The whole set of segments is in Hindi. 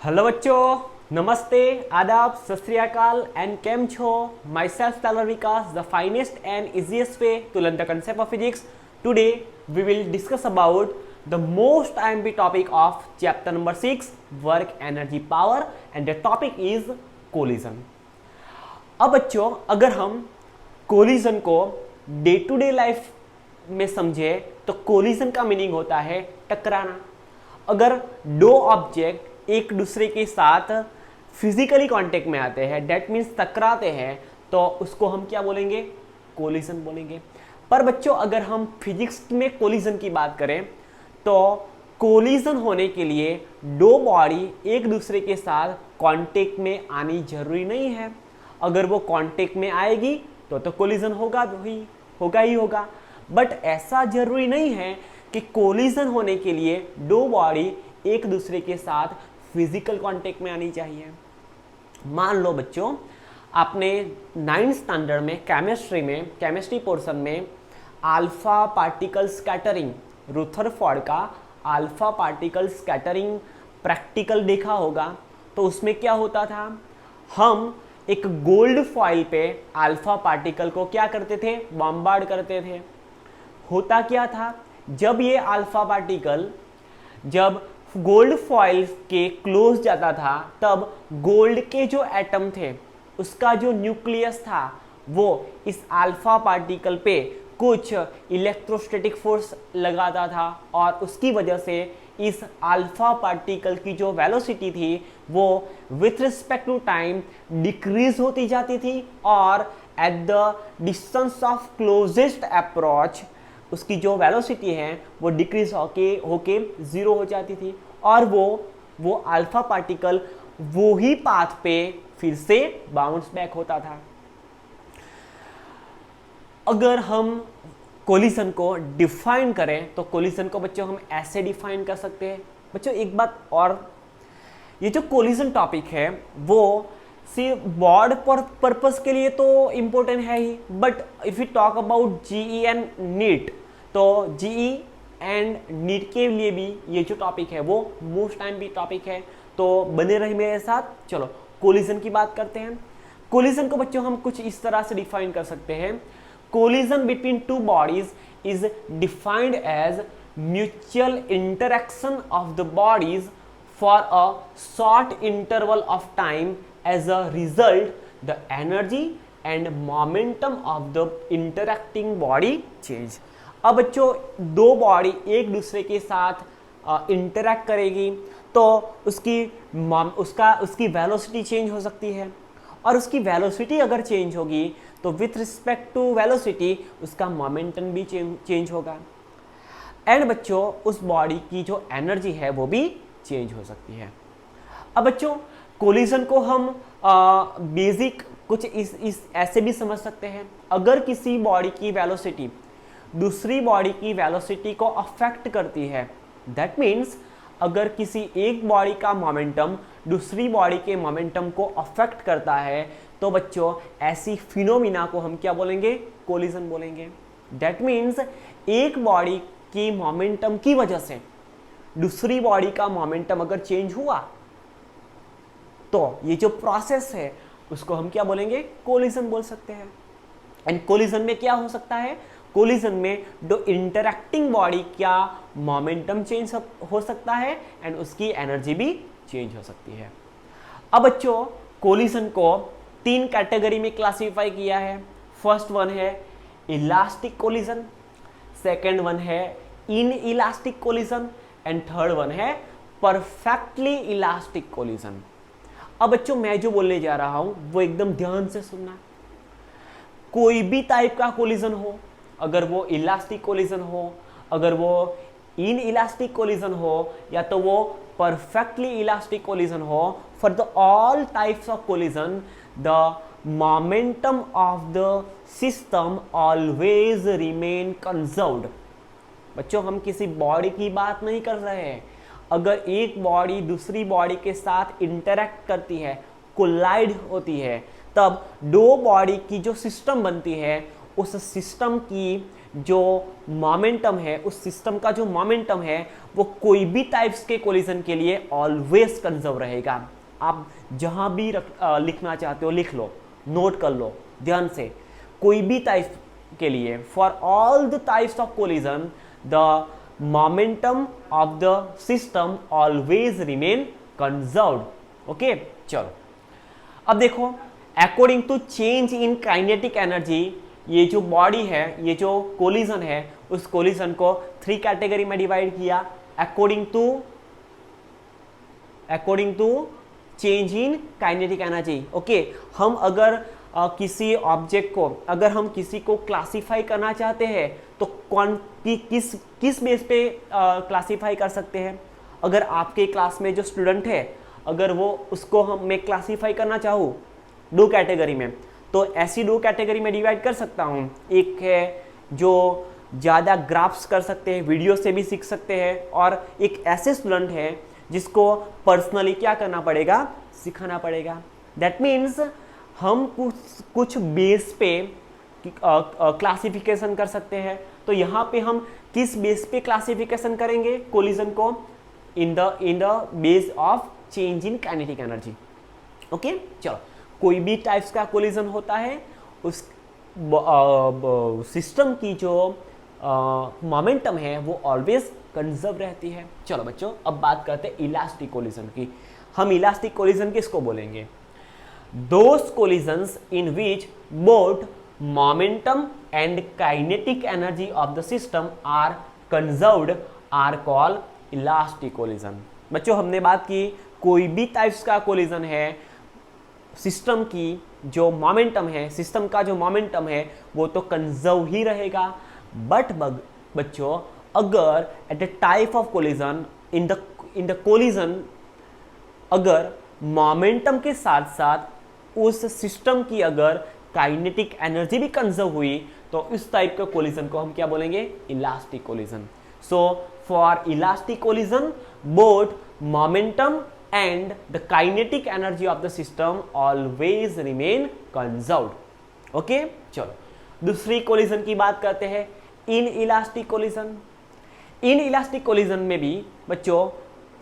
हेलो बच्चों, नमस्ते, आदाब, सत श्री अकाल एंड केम छो। Myself Talar Vikas, the finest and easiest way to learn the concept of physics. Today we will discuss about the most IMP topic of chapter number 6, work energy power, and the topic is collision. अब बच्चों, अगर हम कोलिजन को डे टू डे लाइफ में समझे तो कोलिजन का मीनिंग होता है टकराना। अगर दो ऑब्जेक्ट एक दूसरे के साथ फिजिकली कांटेक्ट में आते हैं, डेट मीन्स टकराते हैं, तो उसको हम क्या बोलेंगे? कोलिजन बोलेंगे। पर बच्चों, अगर हम फिजिक्स में कोलिजन की बात करें तो कोलिजन होने के लिए दो बॉडी एक दूसरे के साथ कांटेक्ट में आनी जरूरी नहीं है। अगर वो कांटेक्ट में आएगी तो कोलिजन होगा ही होगा। बट ऐसा जरूरी नहीं है कि कोलिजन होने के लिए दो बॉडी एक दूसरे के साथ फिजिकल कांटेक्ट में आनी चाहिए। मान लो बच्चों, आपने 9th स्टैंडर्ड में केमिस्ट्री पोर्शन में अल्फा पार्टिकल स्कैटरिंग, रुथरफोर्ड का अल्फा पार्टिकल स्कैटरिंग प्रैक्टिकल देखा होगा। तो उसमें क्या होता था, हम एक गोल्ड फॉइल पे अल्फा पार्टिकल को क्या करते थे? बॉम्बार्ड करते थे। होता क्या था, जब ये अल्फा पार्टिकल जब गोल्ड फॉइल के क्लोज जाता था, तब गोल्ड के जो एटम थे उसका जो न्यूक्लियस था वो इस अल्फा पार्टिकल पे कुछ इलेक्ट्रोस्टैटिक फोर्स लगाता था और उसकी वजह से इस अल्फा पार्टिकल की जो वेलोसिटी थी वो with respect to time decrease होती जाती थी और at the distance of closest approach उसकी जो वेलोसिटी है वो डिक्रीज होके जीरो हो जाती थी और वो अल्फा पार्टिकल वो ही पाथ पे फिर से बाउंस बैक होता था। अगर हम कोलिजन को डिफाइन करें तो कोलिजन को बच्चों हम ऐसे डिफाइन कर सकते हैं। बच्चों एक बात और, ये जो कोलिजन टॉपिक है वो सिर्फ बोर्ड पर्पस के लिए तो इम्पोर्टेंट है ही, but if you talk about JEE and NEET, तो जीई एंड नीट के लिए भी ये जो टॉपिक है वो मोस्ट टाइम भी टॉपिक है। तो बने रहे मेरे साथ। चलो कोलिजन की बात करते हैं। कोलिजन को बच्चों हम कुछ इस तरह से डिफाइन कर सकते हैं। Collision between two bodies is defined as mutual interaction of the bodies for a short interval of time. As a result, the energy and momentum of the interacting body change. अब बच्चों, दो बॉडी एक दूसरे के साथ इंटरैक्ट करेगी तो उसकी वेलोसिटी चेंज हो सकती है और उसकी वेलोसिटी अगर चेंज होगी तो विथ रिस्पेक्ट टू वेलोसिटी उसका मोमेंटम भी चेंज होगा एंड बच्चों उस बॉडी की जो एनर्जी है वो भी चेंज हो सकती है। अब बच्चों, कोलिजन को हम बेसिक कुछ इस ऐसे भी समझ सकते हैं। अगर किसी बॉडी की वेलोसिटी दूसरी बॉडी की वेलोसिटी को अफेक्ट करती है, दैट मीन्स अगर किसी एक बॉडी का मोमेंटम दूसरी बॉडी के मोमेंटम को अफेक्ट करता है तो बच्चों ऐसी फिनोमिना को हम क्या बोलेंगे? कोलिजन बोलेंगे। दैट मीन्स एक बॉडी की मोमेंटम की वजह से दूसरी बॉडी का मोमेंटम अगर चेंज हुआ तो ये जो प्रोसेस है उसको हम क्या बोलेंगे? कोलिजन बोल सकते हैं। एंड कोलिजन में क्या हो सकता है? कोलिजन में दो इंटरैक्टिंग बॉडी क्या मोमेंटम चेंज हो सकता है एंड उसकी एनर्जी भी चेंज हो सकती है। अब बच्चों, कोलिजन को 3 कैटेगरी में क्लासिफाई किया है। फर्स्ट वन है इलास्टिक कोलिजन, सेकेंड वन है in elastic collision and third one है परफेक्टली इलास्टिक कोलिजन। अब बच्चों, मैं जो बोलने जा रहा हूं वो एकदम ध्यान से सुनना। कोई भी टाइप का कोलिजन हो, अगर वो इलास्टिक कोलिजन हो, अगर वो इन इलास्टिक कोलिजन हो या तो वो परफेक्टली इलास्टिक कोलिजन हो, for the all types of collision the momentum of the system always remain conserved. बच्चों, हम किसी बॉडी की बात नहीं कर रहे हैं। अगर एक बॉडी दूसरी बॉडी के साथ इंटरैक्ट करती है, कोलाइड होती है, तब दो बॉडी की जो सिस्टम बनती है उस सिस्टम की जो मोमेंटम है, उस सिस्टम का जो मोमेंटम है वो कोई भी टाइप्स के कोलिजन के लिए ऑलवेज कंजर्व रहेगा। आप जहां भी लिखना चाहते हो लिख लो, नोट कर लो ध्यान से। कोई भी टाइप के लिए, for all the types of collision the momentum of the system always remain conserved. Okay, चलो अब देखो, according to change in kinetic energy, ये जो बॉडी है, ये जो कोलिजन है, उस कोलिजन को 3 कैटेगरी में डिवाइड किया according to change in kinetic energy. Okay, हम अगर किसी ऑब्जेक्ट को, अगर हम किसी को क्लासिफाई करना चाहते हैं तो किस बेस पे क्लासिफाई कर सकते हैं? अगर आपके क्लास में जो स्टूडेंट है, अगर वो उसको मैं क्लासिफाई करना चाहूँ 2 कैटेगरी में, तो ऐसी 2 कैटेगरी में डिवाइड कर सकता हूँ। एक है जो ज़्यादा ग्राफ्स कर सकते हैं, वीडियो से भी सीख सकते हैं, और एक ऐसे स्टूडेंट है जिसको पर्सनली क्या करना पड़ेगा, सिखाना पड़ेगा। दैट मीन्स हम कुछ बेस पे क्लासिफिकेशन कर सकते हैं। तो यहाँ पे हम किस बेस पे क्लासिफिकेशन करेंगे कोलिजन को? In the base of change in kinetic energy. Okay, चलो, कोई भी टाइप्स का कोलिजन होता है, उस सिस्टम की जो मोमेंटम है वो ऑलवेज कंजर्व रहती है। चलो बच्चों, अब बात करते हैं इलास्टिक कोलिजन की। हम इलास्टिक कोलिजन किसको बोलेंगे? Those collisions in which both momentum and kinetic energy of the system are conserved are called elastic collision। बच्चों, हमने बात की कोई भी टाइप्स का कोलिजन है, सिस्टम की जो मोमेंटम है, सिस्टम का जो मोमेंटम है वो तो कंजर्व ही रहेगा। बट बच्चों, अगर at the type of collision, in the collision, अगर मोमेंटम के साथ साथ उस सिस्टम की अगर काइनेटिक एनर्जी भी कंजर्व हुई, तो इस टाइप के कोलिजन को हम क्या बोलेंगे? Elastic collision. So for elastic collision, both momentum and the kinetic energy of the system always remain conserved. Okay, चलो दूसरी कोलिजन की बात करते हैं, in elastic collision. In elastic collision में भी बच्चों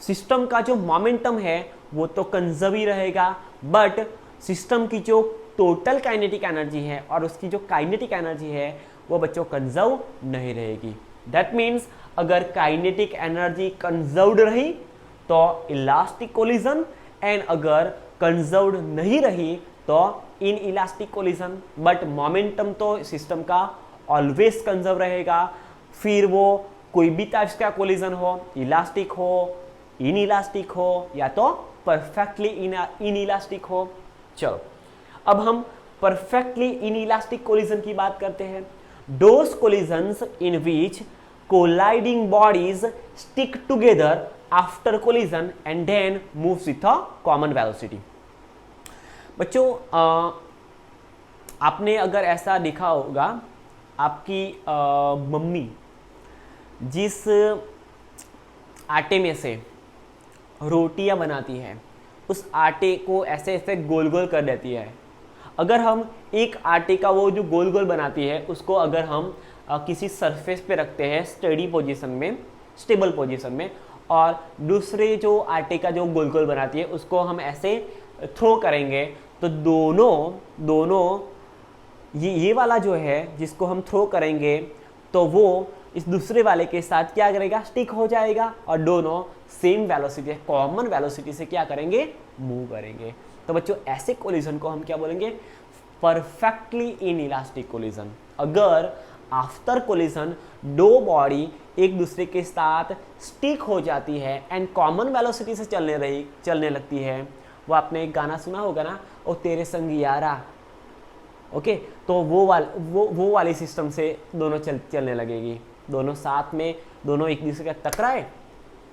सिस्टम का जो मोमेंटम है वो तो कंजर्व ही रहेगा, बट सिस्टम की जो टोटल काइनेटिक एनर्जी है और उसकी जो काइनेटिक एनर्जी है वो बच्चों कंजर्व नहीं रहेगी। दैट मीन्स अगर काइनेटिक एनर्जी कंजर्व्ड रही तो इलास्टिक कोलिजन, एंड अगर कंजर्व्ड नहीं रही तो in elastic collision. But momentum तो सिस्टम का ऑलवेज कंजर्व रहेगा। फिर वो कोई भी टाइप्स का कोलिजन हो, इलास्टिक हो, इन इलास्टिक हो, या तो परफेक्टली इन इलास्टिक हो। चलो, अब हम परफेक्टली इन इलास्टिक कोलिजन की बात करते हैं। Those collisions in which colliding bodies stick together after collision and then moves with a common velocity. बच्चों, आपने अगर ऐसा देखा होगा, आपकी मम्मी जिस आटे में से रोटियां बनाती है, उस आटे को ऐसे ऐसे गोल गोल कर देती है। अगर हम एक आटे का वो जो गोल गोल बनाती है उसको अगर हम किसी सरफेस पे रखते हैं स्टेडी पोजीशन में, स्टेबल पोजीशन में, और दूसरे जो आटे का जो गोल गोल बनाती है उसको हम ऐसे थ्रो करेंगे, तो दोनों ये वाला जो है जिसको हम थ्रो करेंगे तो वो इस दूसरे वाले के साथ क्या करेगा? स्टिक हो जाएगा, और दोनों सेम वेलोसिटी, कॉमन वेलोसिटी से क्या करेंगे? मूव करेंगे। तो बच्चों, ऐसे कोलिजन को हम क्या बोलेंगे? Perfectly in elastic collision. अगर आफ्टर कोलिजन दो बॉडी एक दूसरे के साथ स्टिक हो जाती है एंड कॉमन वेलोसिटी से चलने लगती है, वो आपने एक गाना सुना होगा ना, ओ तेरे संग यारा। ओके, तो वो वाली सिस्टम से दोनों चलने लगेगी, दोनों साथ में, दोनों एक दूसरे का टकराए,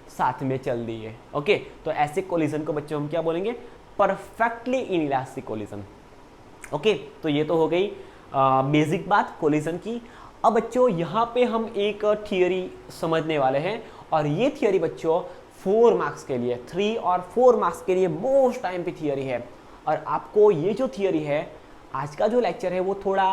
साथ में चल दिए। ओके, तो ऐसे कोलिजन को बच्चों हम क्या बोलेंगे? Perfectly in elastic collision. Okay, तो ये तो हो गई बेसिक बात कोलिजन की। अब बच्चों यहाँ पे हम एक थियोरी समझने वाले हैं, और ये थियोरी बच्चों 4 मार्क्स के लिए, 3 और 4 मार्क्स के लिए मोस्ट टाइम पे थियोरी है। और आपको ये जो थियोरी है, आज का जो लेक्चर है वो थोड़ा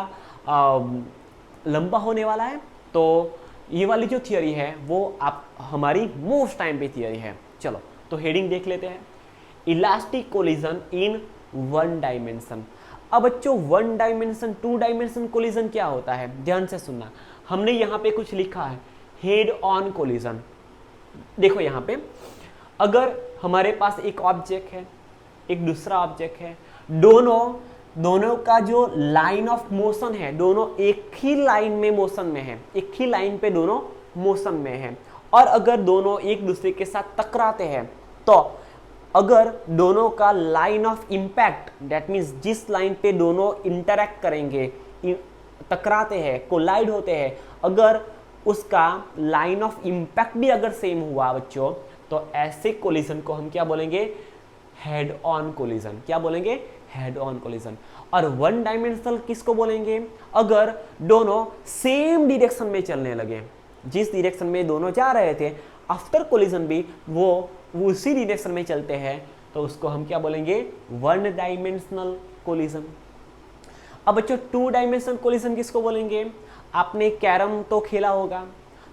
लंबा होने वाला है, तो ये वाली जो थियरी है वो आप हमारी मोस्ट टाइम पे थियरी है। चलो तो हेडिंग देख लेते हैं, elastic collision in one dimension. अब बच्चों one dimension, two dimension collision क्या होता है, ध्यान से सुनना। हमने यहाँ पे कुछ लिखा है हेड ऑन कोलिजन। देखो यहाँ पे अगर हमारे पास एक ऑब्जेक्ट है, एक दूसरा ऑब्जेक्ट है, दोनों का जो लाइन ऑफ मोशन है, दोनों एक ही लाइन में मोशन में है, एक ही लाइन पे दोनों मोशन में है, और अगर दोनों एक दूसरे के साथ टकराते हैं तो अगर दोनों का line of impact, that means जिस लाइन पे दोनों इंटरैक्ट करेंगे, टकराते हैं, कोलाइड होते हैं, अगर उसका लाइन ऑफ इंपैक्ट भी अगर सेम हुआ बच्चों, तो ऐसे कोलिजन को हम क्या बोलेंगे, हेड ऑन कोलिजन। क्या बोलेंगे, हेड ऑन कोलिजन। और वन डायमेंशनल किसको बोलेंगे, अगर दोनों सेम डायरेक्शन में चलने लगे, जिस डायरेक्शन में दोनों जा रहे थे आफ्टर कोलिजन भी वो उसी डायरेक्शन में चलते हैं, तो उसको हम क्या बोलेंगे, वन डायमेंशनल कोलिजन। अब बच्चों टू डायमेंशनल कोलिजन किसको बोलेंगे, आपने कैरम तो खेला होगा,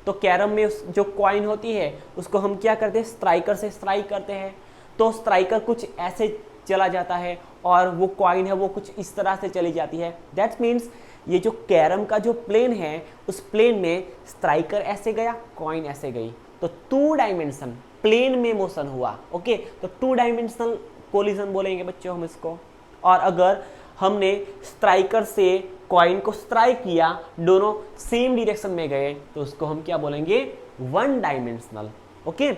तो कैरम में जो कॉइन होती है उसको हम क्या करते हैं, स्ट्राइकर से स्ट्राइक करते हैं, तो स्ट्राइकर कुछ ऐसे चला जाता है और वो कॉइन है वो कुछ इस तरह से चली जाती है। दैट मीन्स ये जो कैरम का जो प्लेन है उस प्लेन में स्ट्राइकर ऐसे गया, कॉइन ऐसे गई, तो टू डायमेंशन प्लेन में मोशन हुआ। ओके, तो टू डायमेंशनल कोलिजन बोलेंगे बच्चों हम इसको। और अगर हमने स्ट्राइकर से कॉइन को स्ट्राइक किया, दोनों सेम डायरेक्शन में गए, तो उसको हम क्या बोलेंगे, वन डायमेंशनल। ओके,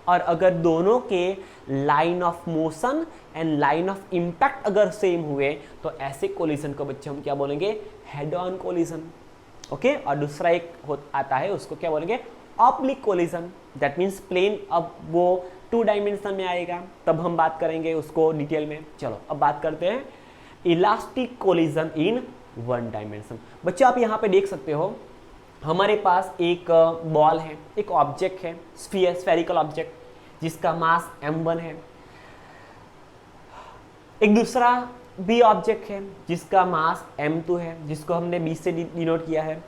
और अगर दोनों के line of motion and line of impact अगर सेम हुए, तो ऐसे कोलिजन को बच्चे हम क्या बोलेंगे, हेड ऑन कोलिजन। ओके, और दूसरा एक आता है उसको क्या बोलेंगे, oblique collision. That means plane, अब वो टू डायमेंशन में आएगा, तब हम बात करेंगे उसको डिटेल में। चलो अब बात करते हैं elastic collision in one dimension. बच्चे आप यहाँ पे देख सकते हो हमारे पास एक बॉल है, एक ऑब्जेक्ट है, स्फेरिकल ऑब्जेक्ट जिसका मास m1 है, एक दूसरा भी ऑब्जेक्ट है जिसका मास m2 है, जिसको हमने b से डिनोट किया है।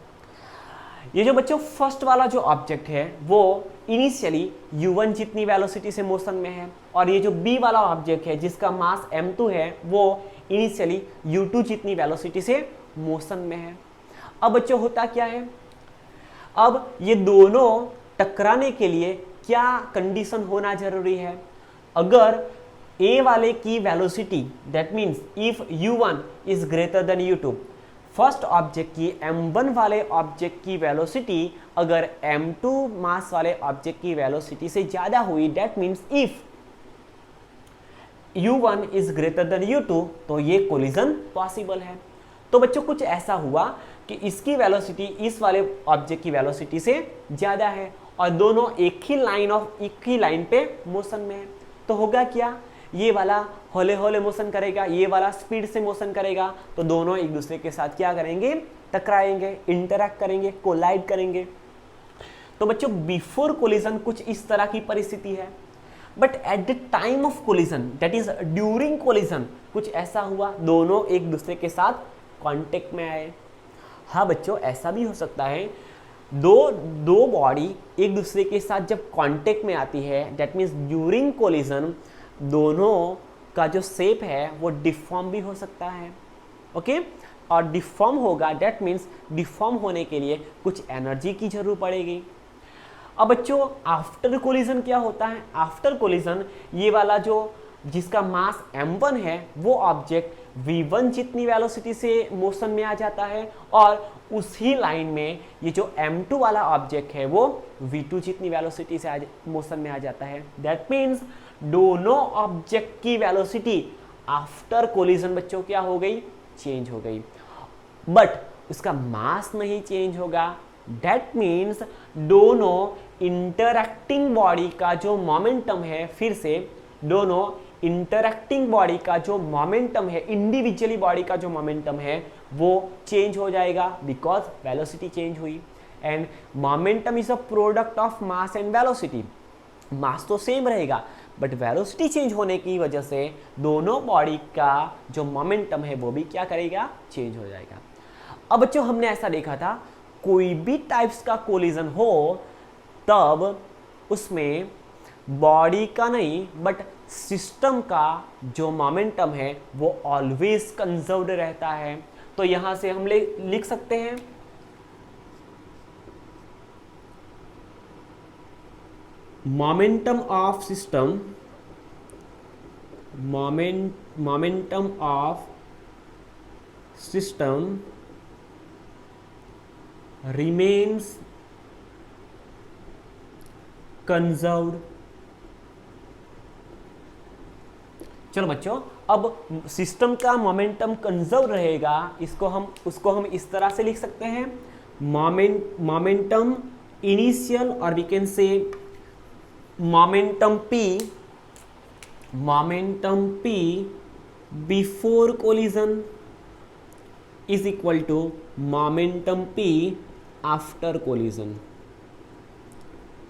ये जो बच्चों फर्स्ट वाला जो ऑब्जेक्ट है वो इनिशियली u1 जितनी वेलोसिटी से मोशन में है, और ये जो b वाला ऑब्जेक्ट है जिसका मास m2 है वो इनिशियली u2 जितनी वेलोसिटी से मोशन में है। अब बच्चों होता क्या है, अब ये दोनों टकराने के लिए क्या कंडीशन होना जरूरी है, अगर a वाले की velocity, that means if u1 is greater than u2, first object की m1 वाले ऑब्जेक्ट की वेलोसिटी अगर m2 मास वाले ऑब्जेक्ट की वेलोसिटी से ज्यादा हुई, that means if u1 is greater than u2, तो ये कोलिजन पॉसिबल है। तो बच्चों कुछ ऐसा हुआ कि इसकी वेलोसिटी इस वाले ऑब्जेक्ट की वेलोसिटी से ज्यादा है और दोनों एक ही लाइन पे मोशन में है, तो होगा क्या, ये वाला हौले हौले मोशन करेगा, ये वाला स्पीड से मोशन करेगा, तो दोनों एक दूसरे के साथ क्या करेंगे, टकराएंगे, इंटरैक्ट करेंगे, कोलाइड करेंगे। तो बच्चों बिफोर कोलिजन कुछ इस तरह की परिस्थिति है, but at the time of collision, that is during collision, कुछ ऐसा हुआ, दोनों एक दूसरे के साथ कांटेक्ट में आए। हाँ बच्चों, ऐसा भी हो सकता है दो बॉडी एक दूसरे के साथ जब कांटेक्ट में आती है, दैट मीन्स ड्यूरिंग कोलिजन दोनों का जो शेप है वो डिफॉर्म भी हो सकता है। ओके, और डिफॉर्म होगा, दैट मीन्स डिफॉर्म होने के लिए कुछ एनर्जी की जरूरत पड़ेगी। अब बच्चों आफ्टर कोलिजन क्या होता है, आफ्टर कोलिजन ये वाला जो जिसका मास m1 है वो ऑब्जेक्ट v1 जितनी वेलोसिटी से मोशन में आ जाता है, और उसी लाइन में ये जो m2 वाला ऑब्जेक्ट है वो v2 जितनी वेलोसिटी से मोशन में आ जाता है। दैट मीन्स दोनों ऑब्जेक्ट की वेलोसिटी आफ्टर कोलिजन बच्चों क्या हो गई, चेंज हो गई, बट उसका मास नहीं चेंज होगा। दैट मीन्स दोनों इंटरैक्टिंग बॉडी का जो मोमेंटम है, फिर से दोनों इंटरैक्टिंग बॉडी का जो मोमेंटम है, इंडिविजुअली बॉडी का जो मोमेंटम है वो चेंज हो जाएगा, बिकॉज वेलोसिटी चेंज हुई। And momentum is a product of mass and velocity. Mass तो सेम रहेगा बट वेलोसिटी चेंज होने की वजह से दोनों बॉडी का जो मोमेंटम है वो भी क्या करेगा, चेंज हो जाएगा। अब बच्चों हमने ऐसा देखा था कोई भी टाइप्स का कोलिजन हो तब उसमें बॉडी का नहीं बट सिस्टम का जो मोमेंटम है वो ऑलवेज कंजर्व्ड रहता है। तो यहां से हम लिख सकते हैं momentum of system, momentum of system remains conserved. चलो बच्चों, अब सिस्टम का मोमेंटम कंजर्व रहेगा, उसको हम इस तरह से लिख सकते हैं मोमेंटम इनिशियल, और we can say momentum P before collision is equal to momentum P after collision.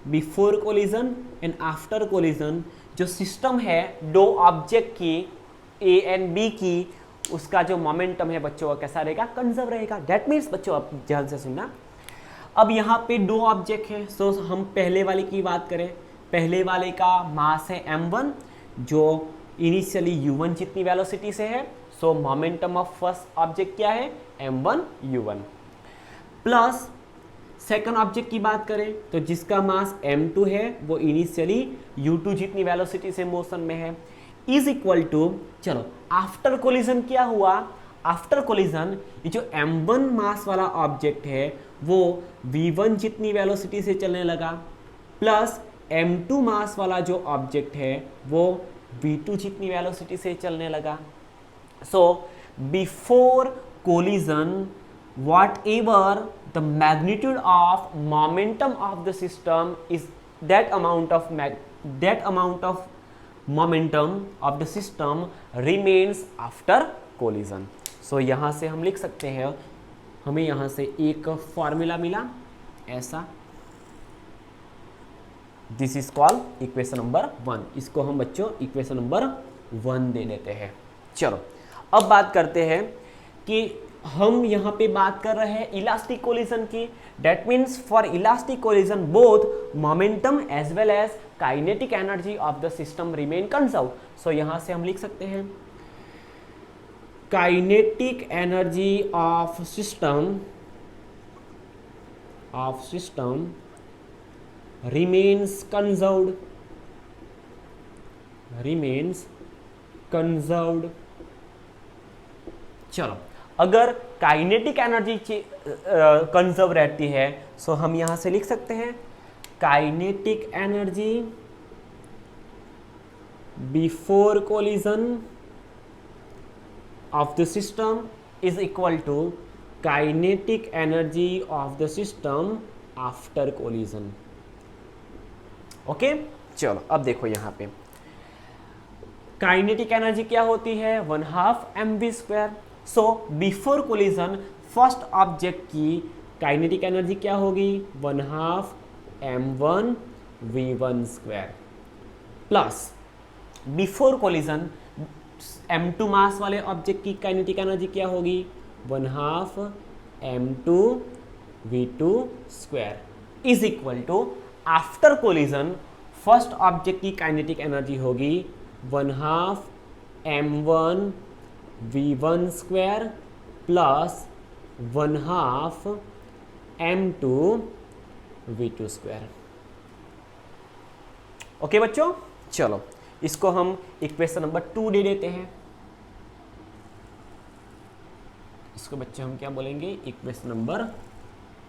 Before collision and after collision जो सिस्टम है दो ऑब्जेक्ट की ए एंड बी की, उसका जो मोमेंटम है बच्चों वो कैसा रहेगा, कंजर्व रहेगा। दैट मीन्स बच्चों आप ध्यान से सुनना, अब यहाँ पे दो ऑब्जेक्ट है। सो हम पहले वाले की बात करें, पहले वाले का मास है m1 जो इनिशियली u1 जितनी वेलोसिटी से है। सो मोमेंटम ऑफ फर्स्ट ऑब्जेक्ट क्या है, m1 u1 plus second object की बात करें तो जिसका मास m2 है वो इनिशियली u2 जितनी वेलोसिटी से मोशन में है, इज इक्वल टू, चलो आफ्टर कोलिजन क्या हुआ, आफ्टर कोलिजन ये जो m1 मास वाला ऑब्जेक्ट है वो v1 जितनी वेलोसिटी से चलने लगा, प्लस m2 मास वाला जो ऑब्जेक्ट है वो v2 जितनी वेलोसिटी से चलने लगा। So before collision whatever the magnitude of momentum of the system is that amount of momentum of the system remains after collision। so यहाँ से हम लिख सकते हैं, हमें यहाँ से एक फॉर्मूला मिला ऐसा, this is called equation number 1। इसको हम बच्चों इक्वेशन नंबर 1 दे देते हैं। चलो अब बात करते हैं कि हम यहाँ पे बात कर रहे हैं इलास्टिक कोलिजन की। That means for elastic collision both momentum as well as kinetic energy of the system remain conserve. So यहाँ से हम लिख सकते हैं kinetic energy of system remains conserved। चलो अगर काइनेटिक एनर्जी कंजर्व रहती है सो हम यहां से लिख सकते हैं kinetic energy before collision of the system is equal to kinetic energy of the system after collision. Okay चलो अब देखो यहां पे काइनेटिक एनर्जी क्या होती है, 1/2 mv²। So before collision first object की काइनेटिक एनर्जी क्या होगी, 1/2 m1 v1² plus before collision m2 मास वाले ऑब्जेक्ट की काइनेटिक एनर्जी क्या होगी, 1/2 m2 v2² is equal to after collision first object की काइनेटिक एनर्जी होगी 1/2 m1 v1² plus 1/2 m2 v2²। Okay बच्चों, चलो इसको हम इक्वेशन नंबर 2 दे देते हैं। इसको बच्चे हम क्या बोलेंगे, इक्वेशन नंबर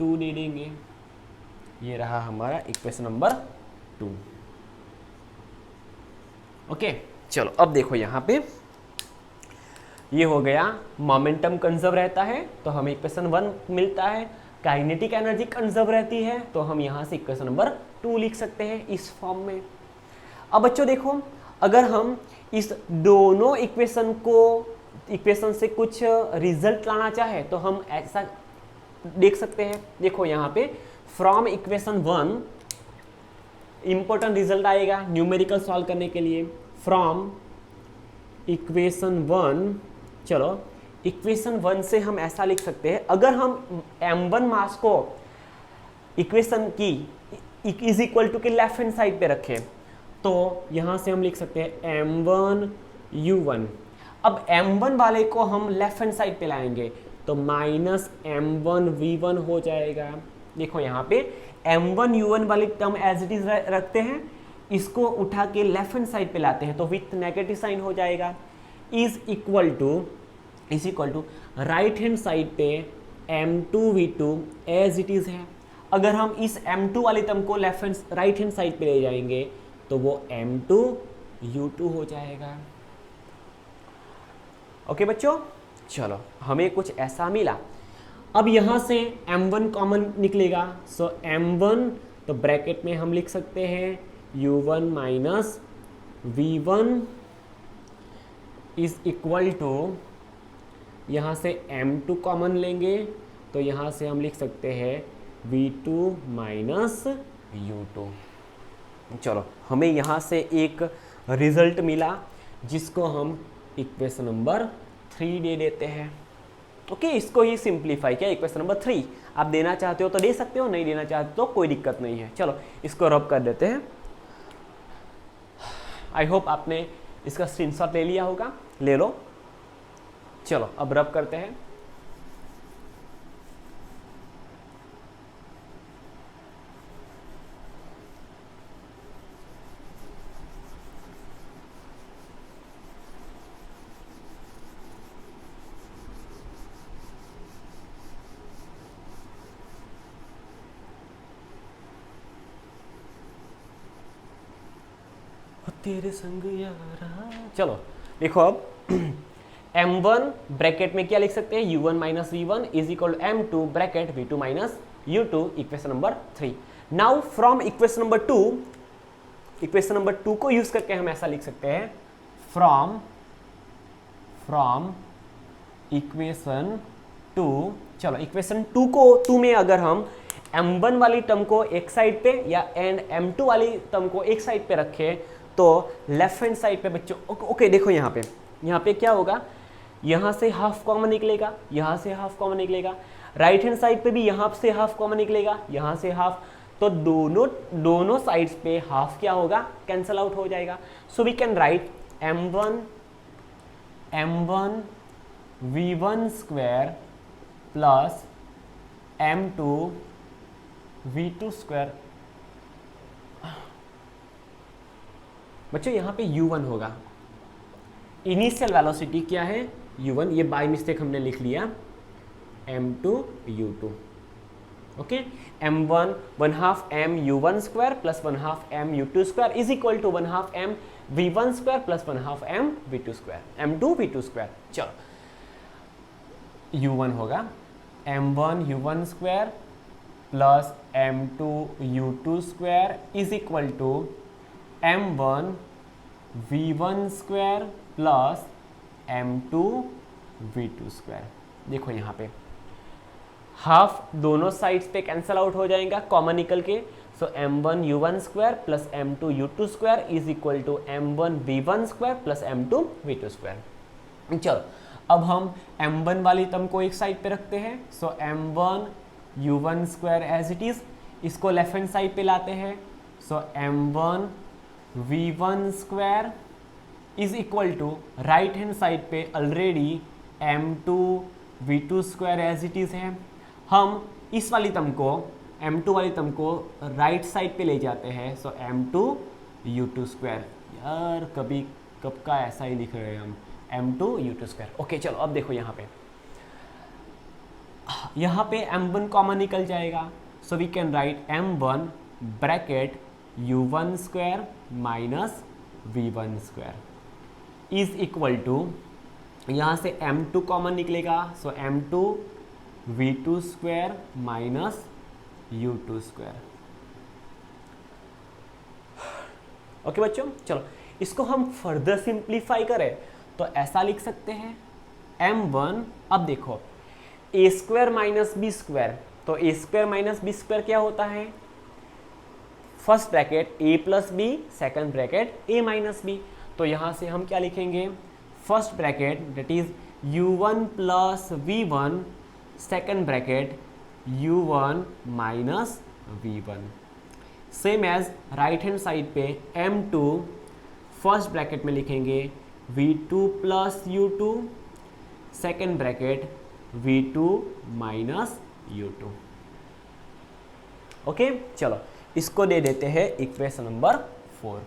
2 दे देंगे। ये रहा हमारा इक्वेशन नंबर 2। ओके चलो अब देखो यहाँ पे ये हो गया मोमेंटम कंजर्व रहता है तो हमें इक्वेशन 1 मिलता है, काइनेटिक एनर्जी कंजर्व रहती है तो हम यहाँ से इक्वेशन नंबर 2 लिख सकते हैं इस फॉर्म में। अब बच्चों देखो अगर हम इस दोनों इक्वेशन से कुछ रिजल्ट लाना चाहे तो हम ऐसा देख सकते हैं। देखो यहाँ पे फ्रॉम इक्वेशन 1 इंपॉर्टेंट रिजल्ट आएगा न्यूमेरिकल सॉल्व करने के लिए। फ्रॉम इक्वेशन 1, चलो इक्वेशन 1 से हम ऐसा लिख सकते हैं, अगर हम m1 मास को इक्वेशन की इज इक्वल टू के लेफ्ट हैंड साइड पे रखें तो यहां से हम लिख सकते हैं m1 u1। अब m1 वाले को हम लेफ्ट हैंड साइड पे लाएंगे तो माइनस m1 v1 हो जाएगा। देखो यहाँ पे m1 u1 वाली टर्म एज इट इज रखते हैं, इसको उठा के लेफ्ट हैंड साइड पे लाते हैं तो विथ नेगेटिव साइन हो जाएगा। Is equal to right hand side पे m2 v2 as it is है। अगर हम इस m2 वाली टर्म को left hand right hand side पे ले जाएंगे तो वो m2 u2 हो जाएगा। ओके बच्चों, चलो हमें कुछ ऐसा मिला। अब यहां से m1 कॉमन निकलेगा, सो m1 तो ब्रैकेट में हम लिख सकते हैं u1 minus v1 is equal to, यहाँ से m2 कॉमन लेंगे तो यहाँ से हम लिख सकते हैं v2 माइनस u2। चलो हमें यहाँ से एक रिजल्ट मिला जिसको हम इक्वेशन नंबर 3 दे देते हैं। ओके, इसको ही सिंप्लीफाई किया इक्वेशन नंबर 3। आप देना चाहते हो तो दे सकते हो, नहीं देना चाहते तो कोई दिक्कत नहीं है। चलो इसको रब कर देते हैं। आई होप आपने इसका स्क्रीनशॉट ले लिया होगा, ले लो। चलो अब रब करते हैं। तेरे संग यारा। चलो देखो अब m1 ब्रैकेट में क्या लिख सकते हैं, u1 minus v1 is equal m2 bracket v2 minus u2, equation number 3। Now from equation number 2 को यूज करके हम ऐसा लिख सकते हैं फ्रॉम इक्वेशन 2। चलो इक्वेशन 2 में अगर हम m1 वाली टर्म को एक साइड पे या एंड m2 वाली टर्म को एक साइड पे रखें तो लेफ्ट हैंड साइड पे बच्चों ओके देखो यहाँ पे क्या होगा, यहाँ से हाफ कॉमन निकलेगा, यहाँ से हाफ कॉमन निकलेगा, राइट हैंड साइड पे भी यहाँ से हाफ कॉमन निकलेगा, यहाँ से हाफ, तो दोनों साइड्स पे हाफ क्या होगा, कैंसल आउट हो जाएगा। So we can write m1 v1 square plus m2 v2 square. बच्चों यहाँ पे u1 होगा, इनिशियल वेलोसिटी क्या है u1, ये बाय मिस्टेक हमने लिख लिया m2 u2। Okay, m1 1/2 m u1 square plus 1/2 m u2 square is equal to 1/2 m v1 square plus 1/2 m v2 square, m2 v2 square. चलो u1 होगा m1 u1 square plus m2 u2 square is equal to m1 v1 square plus m2 v2 square. देखो यहाँ पे हाफ दोनों साइड्स पे कैंसल आउट हो जाएगा कॉमन निकल के, so m1 u1 square plus m2 u2 square is equal to m1 v1 square plus m2 v2 square. चलो अब हम m1 वाली टर्म को एक साइड पे रखते हैं, so m1 u1 square as it is, इसको लेफ्ट हैंड साइड पे लाते हैं, so m1 v1 square is equal to right hand side पे already m2 v2 square as it is है। हम इस वाली टर्म को m2 वाली टर्म को राइट साइड पे ले जाते हैं, सो m2 u2 स्क्वायर। यार कब का ऐसा ही लिख रहे हैं हम, m2 u2 स्क्वायर। ओके चलो अब देखो यहाँ पे m1 कॉमन निकल जाएगा, so we can write m1 bracket u1 square minus v1 square is equal to, यहाँ से m2 कॉमन निकलेगा, so m2 v2 square minus u2 square. Okay बच्चों, चलो इसको हम फर्दर सिंप्लीफाई करें तो ऐसा लिख सकते हैं m1, अब देखो a square minus B square, तो a square minus B square क्या होता है, first bracket a plus B, second bracket a minus B. तो यहाँ से हम क्या लिखेंगे, first bracket that is u1 plus v1, second bracket u1 minus v1। Same as right hand side पे m2 फर्स्ट ब्रैकेट में लिखेंगे v2 plus u2, second bracket v2 minus u2। Okay, चलो इसको दे देते हैं इक्वेशन नंबर 4।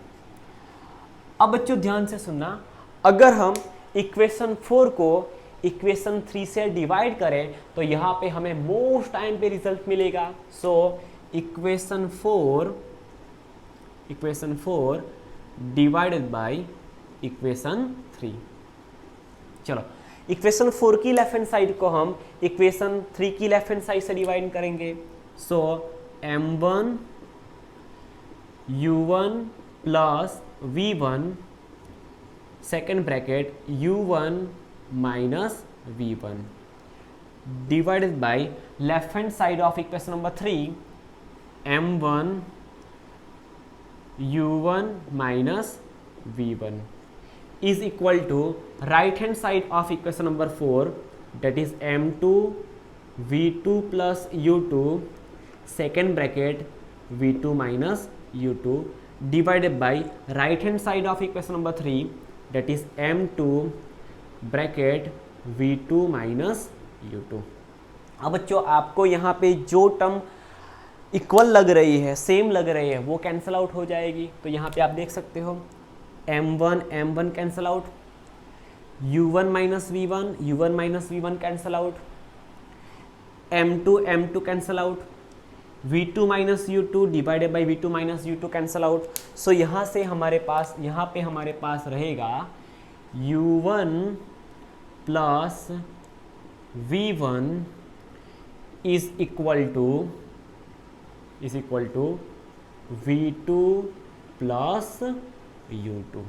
अब बच्चों ध्यान से सुनना, अगर हम इक्वेशन 4 को इक्वेशन 3 से डिवाइड करें तो यहाँ पे हमें मोस्ट टाइम पे रिजल्ट मिलेगा। So equation 4 divided by equation 3। चलो इक्वेशन 4 की लेफ्ट हैंड साइड को हम इक्वेशन 3 की लेफ्ट हैंड साइड से डिवाइड करेंगे। सो m1 u1 plus v1, second bracket u1 minus v1 divided by left hand side of equation number 3 m1 u1 minus v1 is equal to right hand side of equation number 4, that is m2 v2 plus u2, second bracket v2 minus u2 divided by right hand side of equation number 3, that is m2 bracket v2 minus u2। अब बच्चों आपको यहाँ पे जो टर्म इक्वल लग रही है, सेम लग रही है, वो कैंसिल आउट हो जाएगी। तो यहाँ पे आप देख सकते हो m1 cancel out, u1 minus v1 cancel out, m2 cancel out, v2 minus u2 divided by v2 minus u2 cancel out. So यहाँ से हमारे पास, यहाँ पे हमारे पास रहेगा u1 plus v1 is equal to v2 plus u2।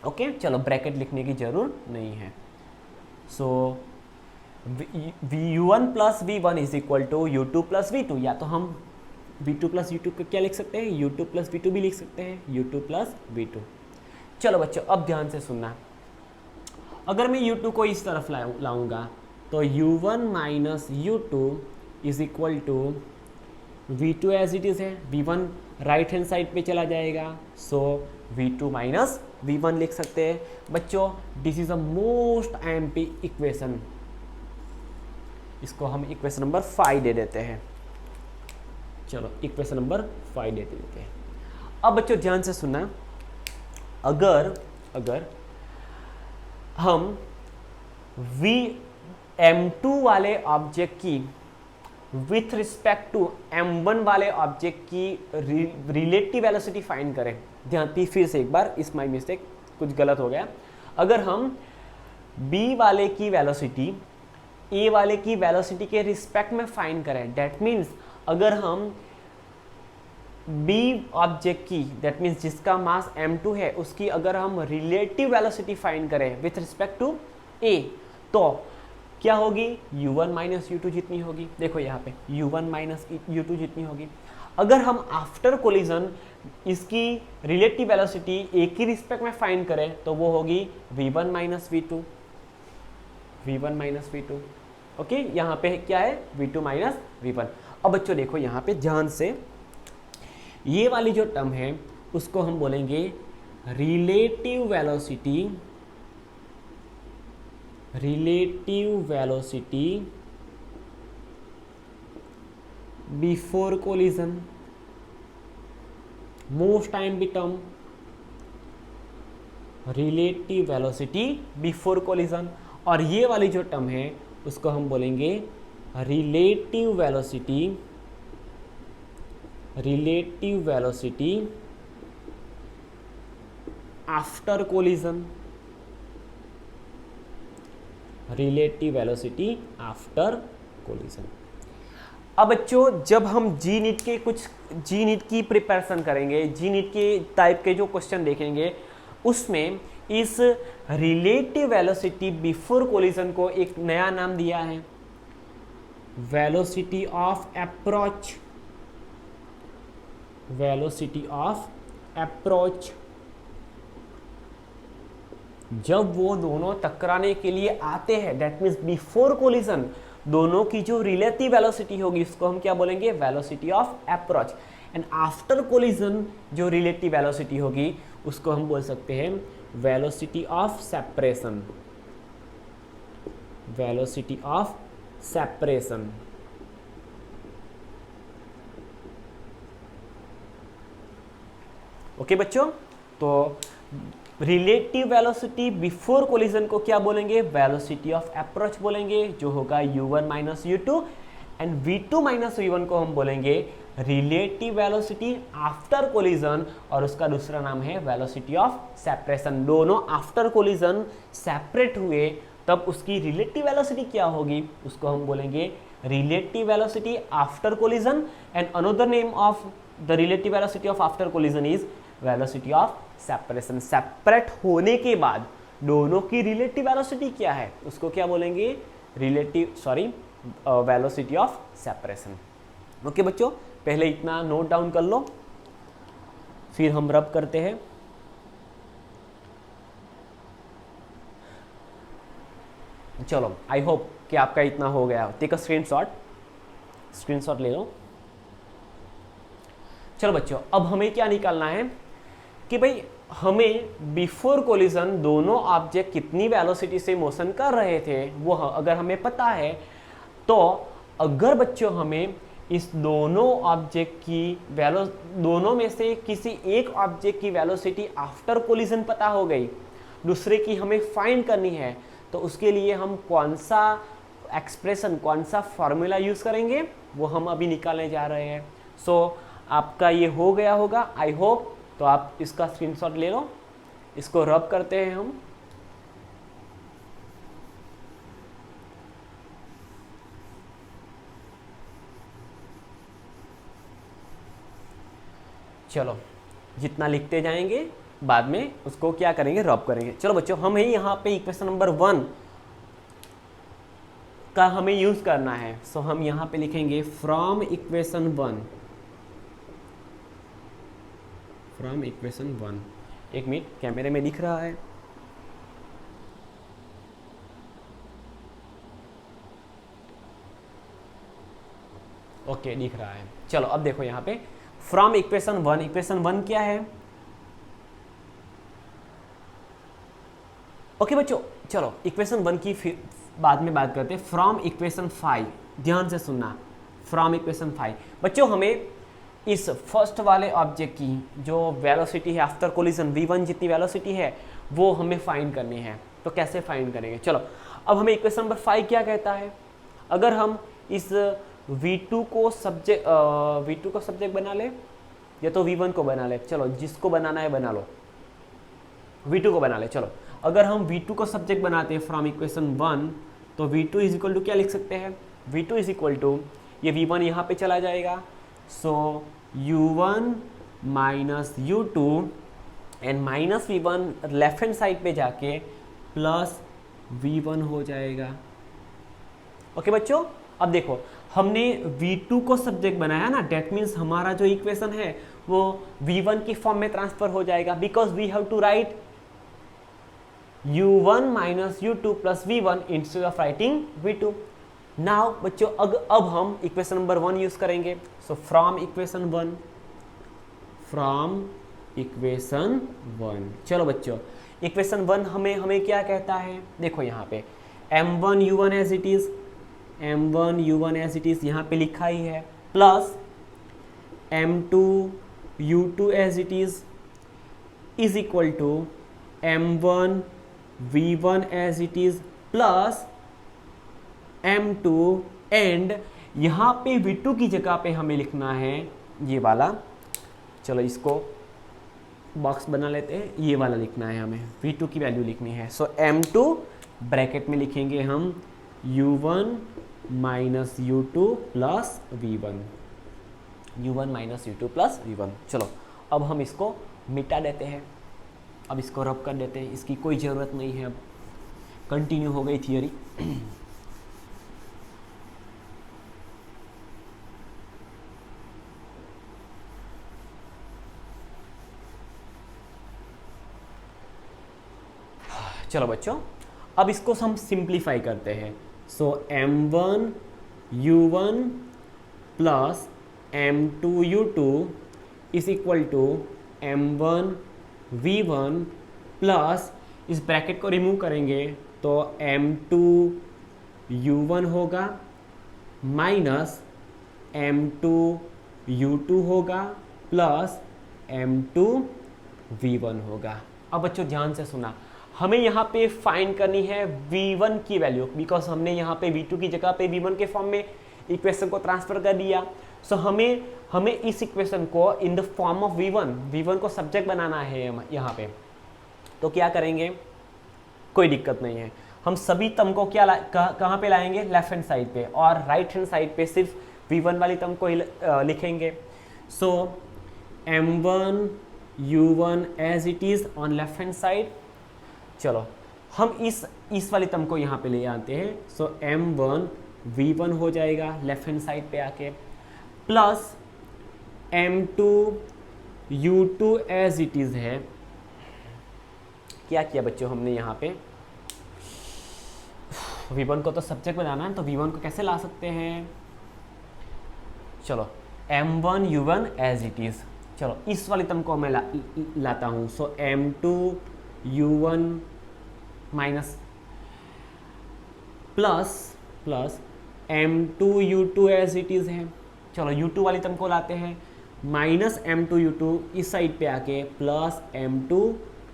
Okay, चलो ब्रैकेट लिखने की जरूरत नहीं है। So u1 plus v1 is equal to u2 plus v2, या तो हम v2 प्लस u2 को क्या लिख सकते हैं, u2 प्लस v2 भी लिख सकते हैं, u2 प्लस v2। चलो बच्चों अब ध्यान से सुनना, अगर मैं u2 को इस तरफ लाऊंगा तो u1 minus u2 is equal to v2 as it is है, v1 राइट हैंड साइड पे चला जाएगा। सो v2 माइनस v1 लिख सकते हैं। बच्चों this is a most MP equation, इसको हम इक्वेशन नंबर 5 दे देते हैं। चलो इक्वेशन नंबर 5 दे देते हैं। अब बच्चों ध्यान से सुनना, अगर हम m2 वाले ऑब्जेक्ट की विथ रिस्पेक्ट टू m1 वाले ऑब्जेक्ट की रिलेटिव वेलोसिटी फाइंड करें, ध्यान फिर से एक बार, इस माई मिस्टेक, कुछ गलत हो गया। अगर हम b वाले की वेलोसिटी a वाले की वेलोसिटी के रिस्पेक्ट में फाइंड करें, दैट मीन्स अगर हम b ऑब्जेक्ट की, दैट मीन्स जिसका मास m2 है, उसकी अगर हम रिलेटिव वेलोसिटी फाइंड करें विथ रिस्पेक्ट टू a, तो क्या होगी, u1 माइनस u2 जितनी होगी। देखो यहाँ पे u1 माइनस u2 जितनी होगी। अगर हम आफ्टर कोलिजन इसकी रिलेटिव वेलोसिटी a की रिस्पेक्ट में फाइंड करें तो वो होगी v1 माइनस v2। ओके, यहाँ पे क्या है, v2 माइनस v1। अब बच्चों देखो यहाँ पे ध्यान से, ये वाली जो टर्म है उसको हम बोलेंगे relative velocity before collision, most time be term relative velocity before collision. और ये वाली जो टर्म है उसको हम बोलेंगे relative velocity after collision, relative velocity after collision. अब बच्चों जब हम जी नीट की प्रिपरेशन करेंगे, जी नीट के टाइप के जो क्वेश्चन देखेंगे, उसमें इस रिलेटिव वेलोसिटी बिफोर कोलिजन को एक नया नाम दिया है, वेलोसिटी ऑफ अप्रोच। जब वो दोनों टकराने के लिए आते हैं, दैट मीन्स बिफोर कोलिजन, दोनों की जो रिलेटिव वेलोसिटी होगी उसको हम क्या बोलेंगे, velocity of approach. And after collision जो रिलेटिव वेलोसिटी होगी उसको हम बोल सकते हैं velocity of separation, velocity of separation. Okay बच्चों, तो रिलेटिव वेलोसिटी बिफोर कोलिजन को क्या बोलेंगे, वेलोसिटी ऑफ अप्रोच बोलेंगे, जो होगा u1 minus u2। And v2 minus v1 को हम बोलेंगे रिलेटिव वेलोसिटी आफ्टर कोलिजन, और उसका दूसरा नाम है वेलोसिटी ऑफ सेपरेशन। दोनों आफ्टर कोलिजन सेपरेट हुए तब उसकी रिलेटिव वेलोसिटी क्या होगी, उसको हम बोलेंगे relative velocity after collision. And another name of the relative velocity of after collision is velocity of separation. Separate होने के बाद दोनों की रिलेटिव वेलोसिटी क्या है उसको क्या बोलेंगे, वेलोसिटी ऑफ सेपरेशन। ओके बच्चों, पहले इतना नोट डाउन कर लो, फिर हम रब करते हैं। चलो, आई होप कि आपका इतना हो गया। टेक अ स्क्रीनशॉट ले लो। चलो बच्चों, अब हमें क्या निकालना है कि भाई हमें बिफोर कोलिजन दोनों ऑब्जेक्ट कितनी वेलोसिटी से मोशन कर रहे थे वो अगर हमें पता है, तो अगर बच्चों हमें इस दोनों ऑब्जेक्ट की दोनों में से किसी एक ऑब्जेक्ट की वेलोसिटी आफ्टर कोलिजन पता हो गई, दूसरे की हमें फाइंड करनी है, तो उसके लिए हम कौन सा एक्सप्रेशन, कौन सा फॉर्मूला यूज करेंगे वो हम अभी निकालने जा रहे हैं। सो आपका ये हो गया होगा, आई होप। तो आप इसका स्क्रीनशॉट ले लो, इसको रब करते हैं हम। चलो, जितना लिखते जाएंगे बाद में उसको क्या करेंगे, रब करेंगे। चलो बच्चों, हम ही यहाँ पे इक्वेशन नंबर 1 का हमें यूज करना है। सो हम यहाँ पे लिखेंगे फ्रॉम इक्वेशन 1, फ्रॉम इक्वेशन 1। एक मिनट, कैमरे में दिख रहा है? ओके, दिख रहा है। चलो अब देखो यहाँ पे फ्रॉम इक्वेशन 1, इक्वेशन 1 क्या है? ओके बच्चों, चलो इक्वेशन 1 की फिर बाद में बात करते हैं। फ्रॉम इक्वेशन 5, ध्यान से सुनना, फ्रॉम इक्वेशन 5। बच्चों हमें इस फर्स्ट वाले ऑब्जेक्ट की जो वेलोसिटी है आफ्टर कोलिजन v1 जितनी वेलोसिटी है वो हमें फाइंड करनी है। तो कैसे फाइंड करेंगे? चलो, अब हमें इक्वेशन नंबर 5 क्या कहता है, अगर हम इस v2 को सब्जेक्ट बना ले या तो v1 को बना ले, चलो जिसको बनाना है बना लो, v2 को बना ले। चलो, अगर हम v2 को सब्जेक्ट बनाते हैं फ्रॉम इक्वेशन 1, तो v2 इज इक्वल टू क्या लिख सकते हैं, v2 इज इक्वल टू, ये v1 यहाँ पे चला जाएगा, सो u1 minus u2 and minus v1 left hand side पे जाके प्लस v1 हो जाएगा। ओके बच्चों, अब देखो हमने v2 को सब्जेक्ट बनाया ना, डेट मीन्स हमारा जो इक्वेशन है वो v1 की फॉर्म में ट्रांसफर हो जाएगा, because we have to write u1 minus u2 plus v1 instead of writing v2। Now बच्चों अब हम इक्वेशन नंबर 1 यूज करेंगे। सो फ्रॉम इक्वेशन 1, चलो बच्चों इक्वेशन 1 हमें क्या कहता है, देखो यहाँ पे m1 u1 as it is, m1 u1 as it is यहाँ पे लिखा ही है, plus m2 u2 as it is equal to m1 v1 as it is plus m2, and यहाँ पे v2 की जगह पे हमें लिखना है ये वाला, चलो इसको बॉक्स बना लेते हैं, ये वाला लिखना है हमें, v2 की वैल्यू लिखनी है। सो m2 ब्रैकेट में लिखेंगे हम u1 minus u2 plus v1, u1 minus u2 plus v1। चलो अब हम इसको मिटा देते हैं, अब इसको रब कर देते हैं, इसकी कोई ज़रूरत नहीं है, अब कंटिन्यू हो गई थियरी। चलो बच्चों अब इसको हम सिंप्लीफाई करते हैं, so m1 u1 plus m2 u2 is equal to m1 v1 plus, इस ब्रैकेट को रिमूव करेंगे तो m2 u1 होगा माइनस m2 u2 होगा प्लस m2 v1 होगा। अब बच्चों ध्यान से सुना, हमें यहाँ पे फाइंड करनी है v1 की वैल्यू, बिकॉज हमने यहाँ पे v2 की जगह पे v1 के फॉर्म में इक्वेशन को ट्रांसफर कर दिया। सो हमें इस इक्वेशन को in the form of v1 को सब्जेक्ट बनाना है यहाँ पे। तो क्या करेंगे, कोई दिक्कत नहीं है, हम सभी टर्म को कहाँ पे लाएंगे, लेफ्ट हैंड साइड पे, और राइट हैंड साइड पे सिर्फ v1 वाली टर्म को ही लिखेंगे। So m1 u1 as it is on left hand side. चलो हम इस वाली टर्म को यहाँ पे ले आते हैं। सो m1 v1 हो जाएगा लेफ्ट हैंड साइड पे आके, plus m2 u2 as it is है। क्या किया बच्चों हमने यहाँ पे, v1 को तो सब्जेक्ट बनाना है, तो v1 को कैसे ला सकते हैं, चलो m1 u1 as it is. चलो इस वाली टर्म को मैं लाता हूँ। So m2 u1 minus plus m2 u2 as it is है। चलो u2 वाली टर्म को लाते हैं, माइनस m2 u2 इस साइड पे आके प्लस m2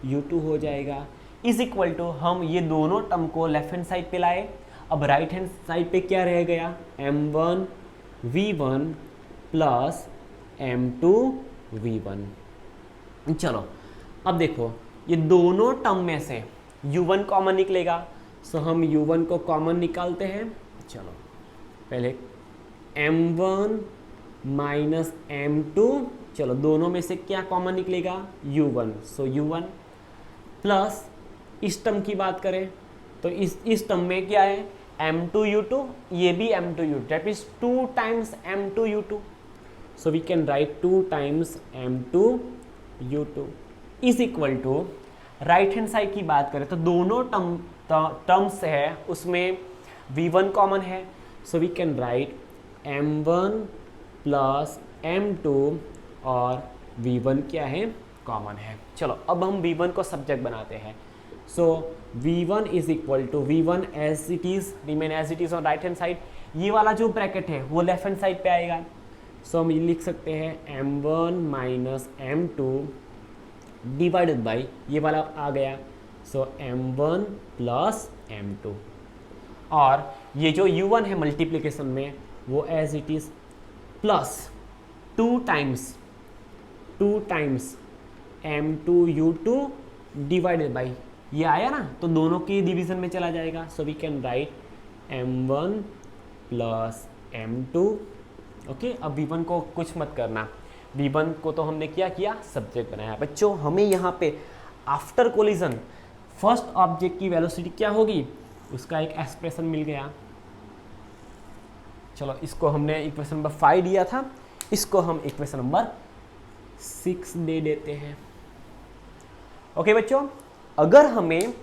u2 हो जाएगा, इज इक्वल टू हम ये दोनों टर्म को लेफ्ट हैंड साइड पे लाए। अब राइट हैंड साइड पे क्या रह गया, m1 v1 plus m2 v1। चलो अब देखो ये दोनों टर्म में से u1 कॉमन निकलेगा, सो हम u1 को कॉमन निकालते हैं। चलो पहले m1 माइनस m2, चलो दोनों में से क्या कॉमन निकलेगा, u1, सो u1 प्लस इस टर्म की बात करें तो इस टर्म में क्या है, m2 u2, ये भी m2 u2, that means 2 times m2 u2, so we can write 2 times m2 u2 is equal to, right hand side की बात करें तो दोनों टर्म्स है उसमें v1 कॉमन है, so we can write m1 plus m2 और v1 क्या है, कॉमन है। चलो अब हम v1 को सब्जेक्ट बनाते हैं। So v1 is equal to v1 as it is, remain as it is on right hand side, ये वाला जो ब्रैकेट है वो लेफ्ट हैंड साइड पे आएगा। सो हम ये लिख सकते हैं m1 minus m2 divided by ये वाला आ गया, सो m1 प्लस m2, और ये जो u1 है मल्टीप्लिकेशन में वो as it is plus 2 times m2 u2 divided by ये आया ना, तो दोनों की डिवीजन में चला जाएगा। So we can write m1 plus m2। Okay, अब v1 को कुछ मत करना, v1 को तो हमने क्या किया, सब्जेक्ट बनाया। बच्चों हमें यहाँ पे आफ्टर कोलिजन फर्स्ट ऑब्जेक्ट की वेलोसिटी क्या होगी, उसका एक एक्सप्रेशन मिल गया। चलो इसको हमने इक्वेशन नंबर 5 दिया था, इसको हम इक्वेशन नंबर 6 दे देते हैं। ओके बच्चों, अगर हमें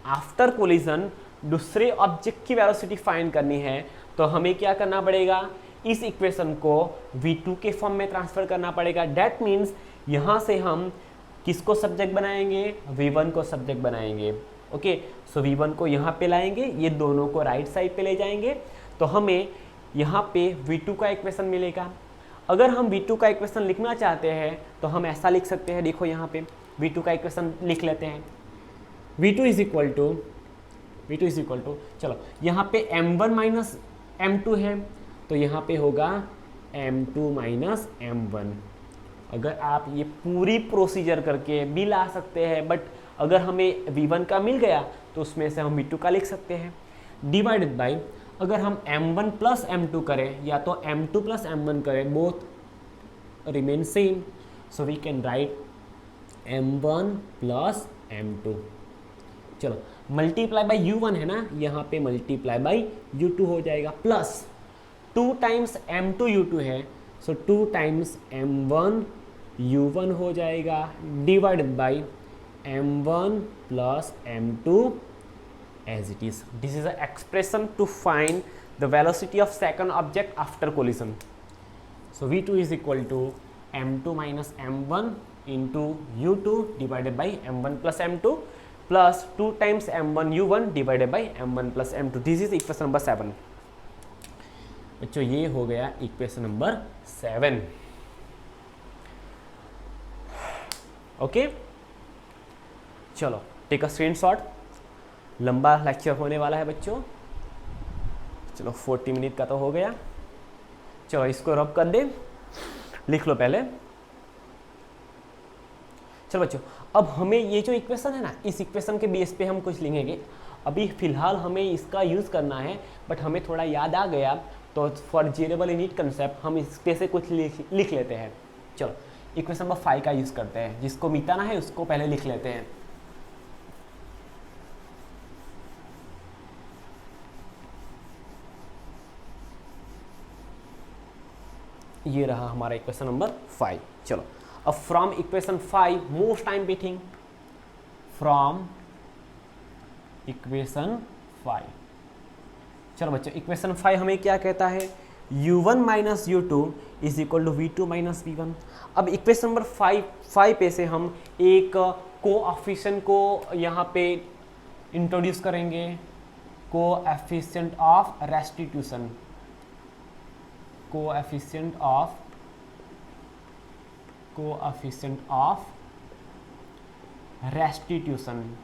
आफ्टर कोलिजन दूसरे ऑब्जेक्ट की वेलोसिटी फाइंड करनी है तो हमें क्या करना पड़ेगा, इस इक्वेशन को v2 के फॉर्म में ट्रांसफर करना पड़ेगा। दैट मीन्स यहाँ से हम किसको सब्जेक्ट बनाएंगे, v1 को सब्जेक्ट बनाएंगे। ओके, सो v1 को यहाँ पे लाएंगे, ये दोनों को राइट साइड पे ले जाएंगे, तो हमें यहाँ पे v2 का इक्वेशन मिलेगा। अगर हम v2 का इक्वेशन लिखना चाहते हैं तो हम ऐसा लिख सकते हैं, देखो यहाँ पे v2 का इक्वेशन लिख लेते हैं। v2 इज इक्वल टू चलो यहाँ पे m1 माइनस m2 है, तो यहाँ पे होगा m2 माइनस m1। अगर आप ये पूरी प्रोसीजर करके भी ला सकते हैं, बट अगर हमें v1 का मिल गया तो उसमें से हम v2 का लिख सकते हैं, डिवाइडेड बाई अगर हम m1 प्लस m2 करें या तो m2 प्लस m1 करें, both remain same, so we can write m1 plus m2। चलो मल्टीप्लाई बाई u1 है ना, यहाँ पे मल्टीप्लाई बाई u2 हो जाएगा, प्लस 2 टाइम्स m2 u2 है, सो 2 टाइम्स m1 u1 हो जाएगा, divided by m1 plus m2 as it is. This is an expression to find the velocity of second object after collision. So v2 is equal to m2 minus m1 into u2 divided by m1 plus m2 plus 2 times m1 u1 divided by m1 plus m2. This is equation number 7. बच्चों ये हो गया इक्वेशन नंबर 7. ओके, चलो टेक अ स्क्रीनशॉट. लंबा लेक्चर होने वाला है बच्चों. चलो 40 मिनट का तो हो गया. चलो इसको रब कर दे, लिख लो पहले. चलो बच्चों, अब हमें ये जो इक्वेशन है ना, इस इक्वेशन के बेस पे हम कुछ लिखेंगे. अभी फिलहाल हमें इसका यूज़ करना है, बट हमें थोड़ा याद आ गया तो फॉर जेरेबल यूनिट कंसेप्ट हम इस पे से कुछ लिख लेते हैं. चलो इक्वेशन नंबर 5 का यूज़ करते हैं. जिसको मिटाना है उसको पहले लिख लेते हैं. ये रहा हमारा इक्वेशन नंबर 5. चलो अब from equation 5 most time beating, from equation 5. चलो बच्चों इक्वेशन 5 हमें क्या कहता है, u1 minus u2 is equal to v2 minus v1. अब इक्वेशन नंबर 5 पे से हम एक कोएफिशिएंट को यहाँ पे इंट्रोड्यूस करेंगे, coefficient of restitution. Coefficient of restitution.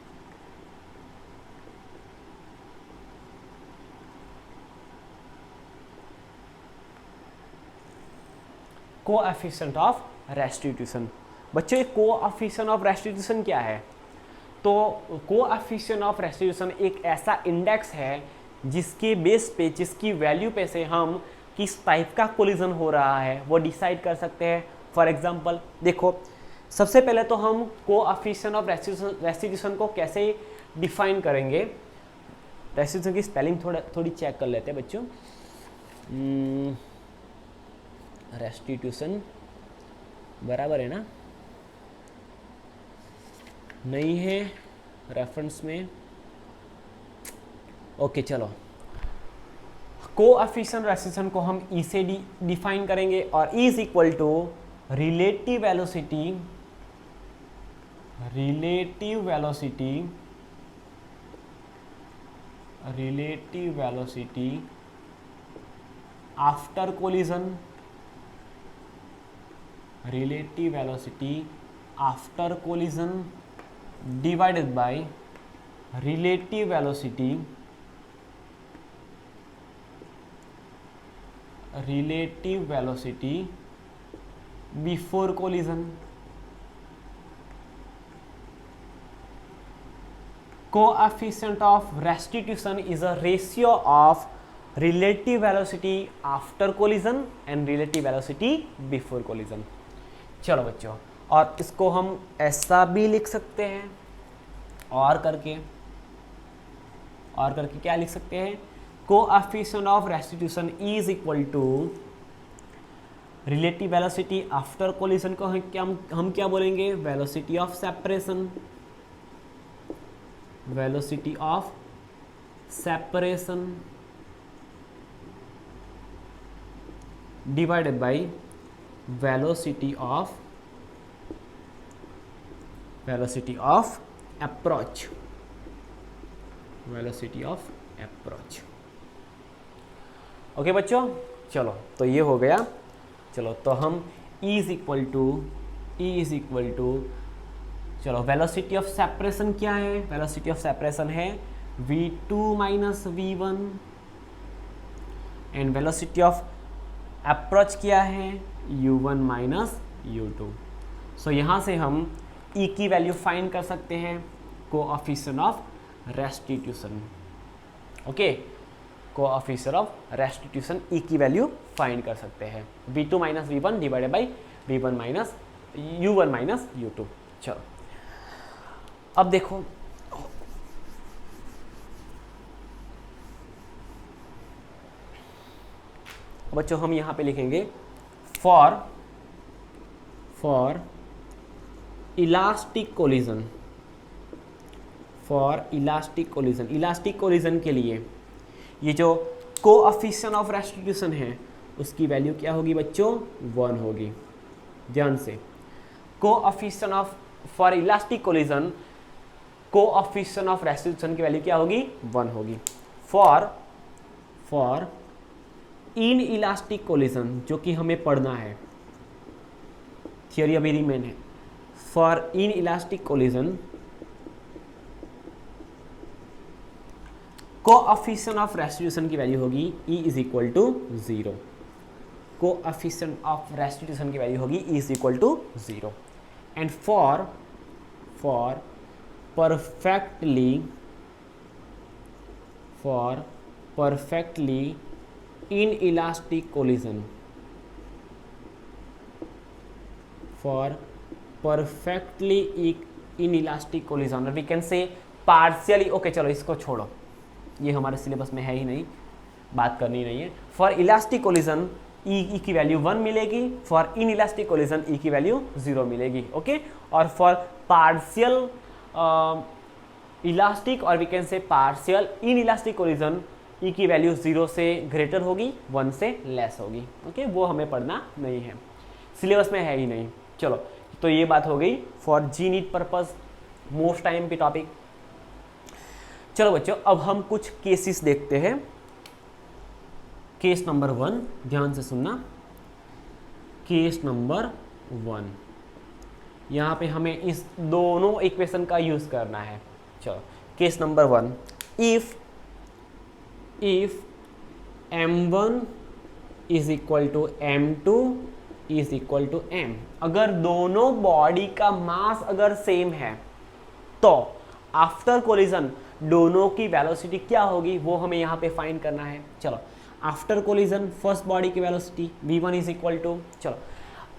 Coefficient of restitution. बच्चों ये कोएफिशिएंट ऑफ रेस्टिट्यूशन क्या है? तो कोएफिशिएंट ऑफ रेस्टिट्यूशन एक ऐसा इंडेक्स है जिसके बेस पे, जिसकी वैल्यू पे से हम किस टाइप का कोलिजन हो रहा है वो डिसाइड कर सकते हैं. फॉर एग्जांपल देखो, सबसे पहले तो हम कोएफिशिएंट ऑफ रेस्टिट्यूशन को कैसे डिफाइन करेंगे. रेस्टिट्यूशन की स्पेलिंग थोड़ी चेक कर लेते हैं बच्चों. रेस्टिट्यूशन बराबर है ना, नहीं है रेफरेंस में. ओके चलो, कोएफिशिएंट रेस्टिट्यूशन को हम ई से डिफाइन करेंगे और E is equal to relative velocity after collision. relative velocity after collision divided by relative velocity before collision. Coefficient of restitution is a ratio of relative velocity after collision and relative velocity before collision. चलो बच्चों, और इसको हम ऐसा भी लिख सकते हैं और करके क्या लिख सकते हैं, coefficient of restitution is equal to relative velocity after collision को हम क्या बोलेंगे, velocity of separation. Divided by velocity of approach. Okay बच्चों, चलो तो ये हो गया. चलो तो हम E इज इक्वल टू चलो वेलोसिटी ऑफ सेपरेशन क्या है, वेलोसिटी ऑफ सेपरेशन है v2 minus v1 and velocity of approach क्या है u1 माइनस u2. सो यहाँ से हम E की वैल्यू फाइंड कर सकते हैं, coefficient of restitution. Okay, coefficient of restitution E की वैल्यू फाइंड कर सकते हैं, v2 minus v1 divided by v1 minus u1 minus u2. चलो अब देखो, बच्चों हम यहाँ पे लिखेंगे for elastic collision. For elastic collision, elastic collision के लिए ये जो कोएफिशिएंट ऑफ रेस्टिट्यूशन है उसकी वैल्यू क्या होगी बच्चों, 1 होगी। ध्यान से, coefficient of for elastic collision, coefficient of restitution की वैल्यू क्या होगी, 1 होगी। फॉर इन इलास्टिक कोलिजन, जो कि हमें पढ़ना है, थियोरी अभी रिमेन है। For inelastic collision coefficient of restitution की वैल्यू होगी E is equal to 0। Coefficient of restitution की वैल्यू होगी E is equal to 0। And for perfectly inelastic collision, for perfectly inelastic collision, or we can say partially, okay चलो इसको छोड़ो, ये हमारे सिलेबस में है ही नहीं, बात करनी नहीं है। फॉर इलास्टिक कोलिजन E की वैल्यू 1 मिलेगी, for inelastic collision E की वैल्यू 0 मिलेगी, ओके। और फॉर पार्शियल इलास्टिक और we can say partial inelastic collision E की वैल्यू 0 से ग्रेटर होगी, 1 से लेस होगी, ओके। वो हमें पढ़ना नहीं है, सिलेबस में है ही नहीं। चलो, तो ये बात हो गई for general purpose, most time पे टॉपिक। चलो बच्चों, अब हम कुछ केसेस देखते हैं। केस नंबर 1, ध्यान से सुनना। केस नंबर 1, यहाँ पे हमें इस दोनों इक्वेशन का यूज करना है। चलो, case number 1, if m1 is equal to m2 is equal to m, अगर दोनों बॉडी का मास अगर सेम है तो आफ्टर कोलिजन दोनों की वेलोसिटी क्या होगी, वो हमें यहाँ पे फाइंड करना है। चलो, आफ्टर कोलिजन फर्स्ट बॉडी की velocity v1 is equal to, चलो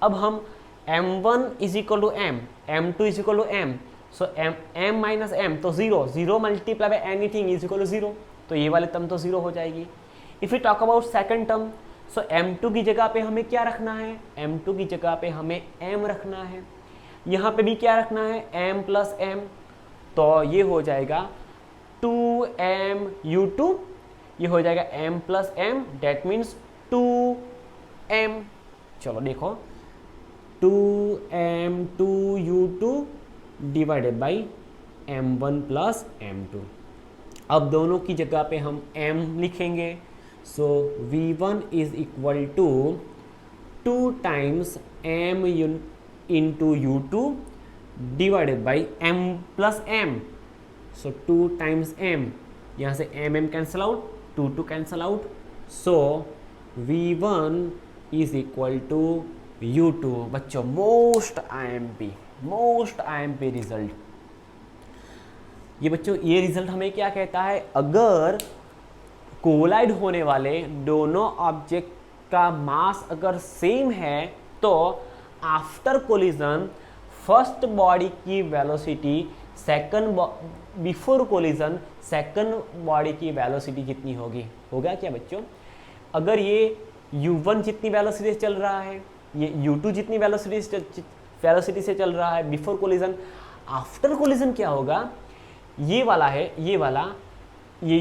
अब हम m1 is equal to m, m2 is equal to m, so m minus m तो 0 multiply by anything is equal to 0, तो ये वाले टर्म तो 0 हो जाएगी। If you talk about second term, so m2 की जगह पे हमें क्या रखना है, m2 की जगह पे हमें m रखना है, यहाँ पे भी क्या रखना है, m प्लस m, तो ये हो जाएगा 2m u2, ये हो जाएगा m plus m, that means 2m। चलो देखो, 2m 2u2 divided by m1 plus m2। अब दोनों की जगह पे हम m लिखेंगे, so v1 is equal to 2 times m into u2 divided by m plus m, so 2 times m, यहाँ से m cancel out, 2 cancel out, so v1 is equal to u2। बच्चों, मोस्ट IMP रिजल्ट, ये बच्चों ये रिजल्ट हमें क्या कहता है, अगर कोलाइड होने वाले दोनों ऑब्जेक्ट का मास अगर सेम है तो आफ्टर कोलिजन फर्स्ट बॉडी की velocity before collision second body की वेलोसिटी कितनी होगी, होगा क्या बच्चों। अगर ये u1 जितनी वेलोसिटी से चल रहा है, ये u2 जितनी वेलोसिटी से चल रहा है बिफोर कोलिजन, आफ्टर कोलिजन क्या होगा, ये वाला है, ये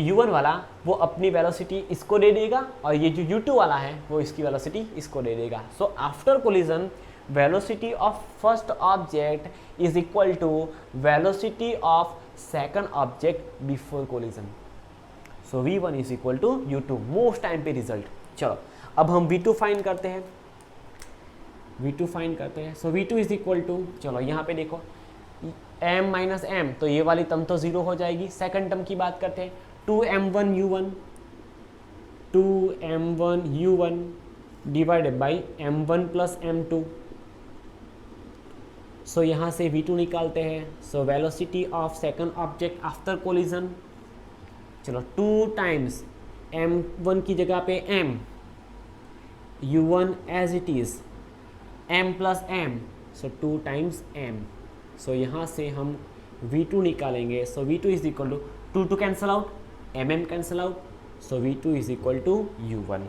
u1 वाला वो अपनी वेलोसिटी इसको दे देगा, और ये जो u2 वाला है वो इसकी वेलोसिटी इसको दे देगा। So after collision velocity of first object is equal to velocity of second object before collision, so v1 is equal to u2, most time पे रिजल्ट। चलो अब हम v2 फाइंड करते हैं, सो v2 इज इक्वल टू, चलो यहाँ पे देखो m माइनस m, तो ये वाली टर्म तो 0 हो जाएगी। सेकंड टर्म की बात करते हैं, 2m1 u1 divided by m1 plus m2, सो यहाँ से v2 निकालते हैं, so velocity of second object after collision, चलो 2 टाइम्स m1 की जगह पे m, u1 as it is m plus m, so 2 times m, so यहाँ से हम v2 निकालेंगे, so v2 is equal to 2 cancel out, mm cancel out, so v2 is equal to u1।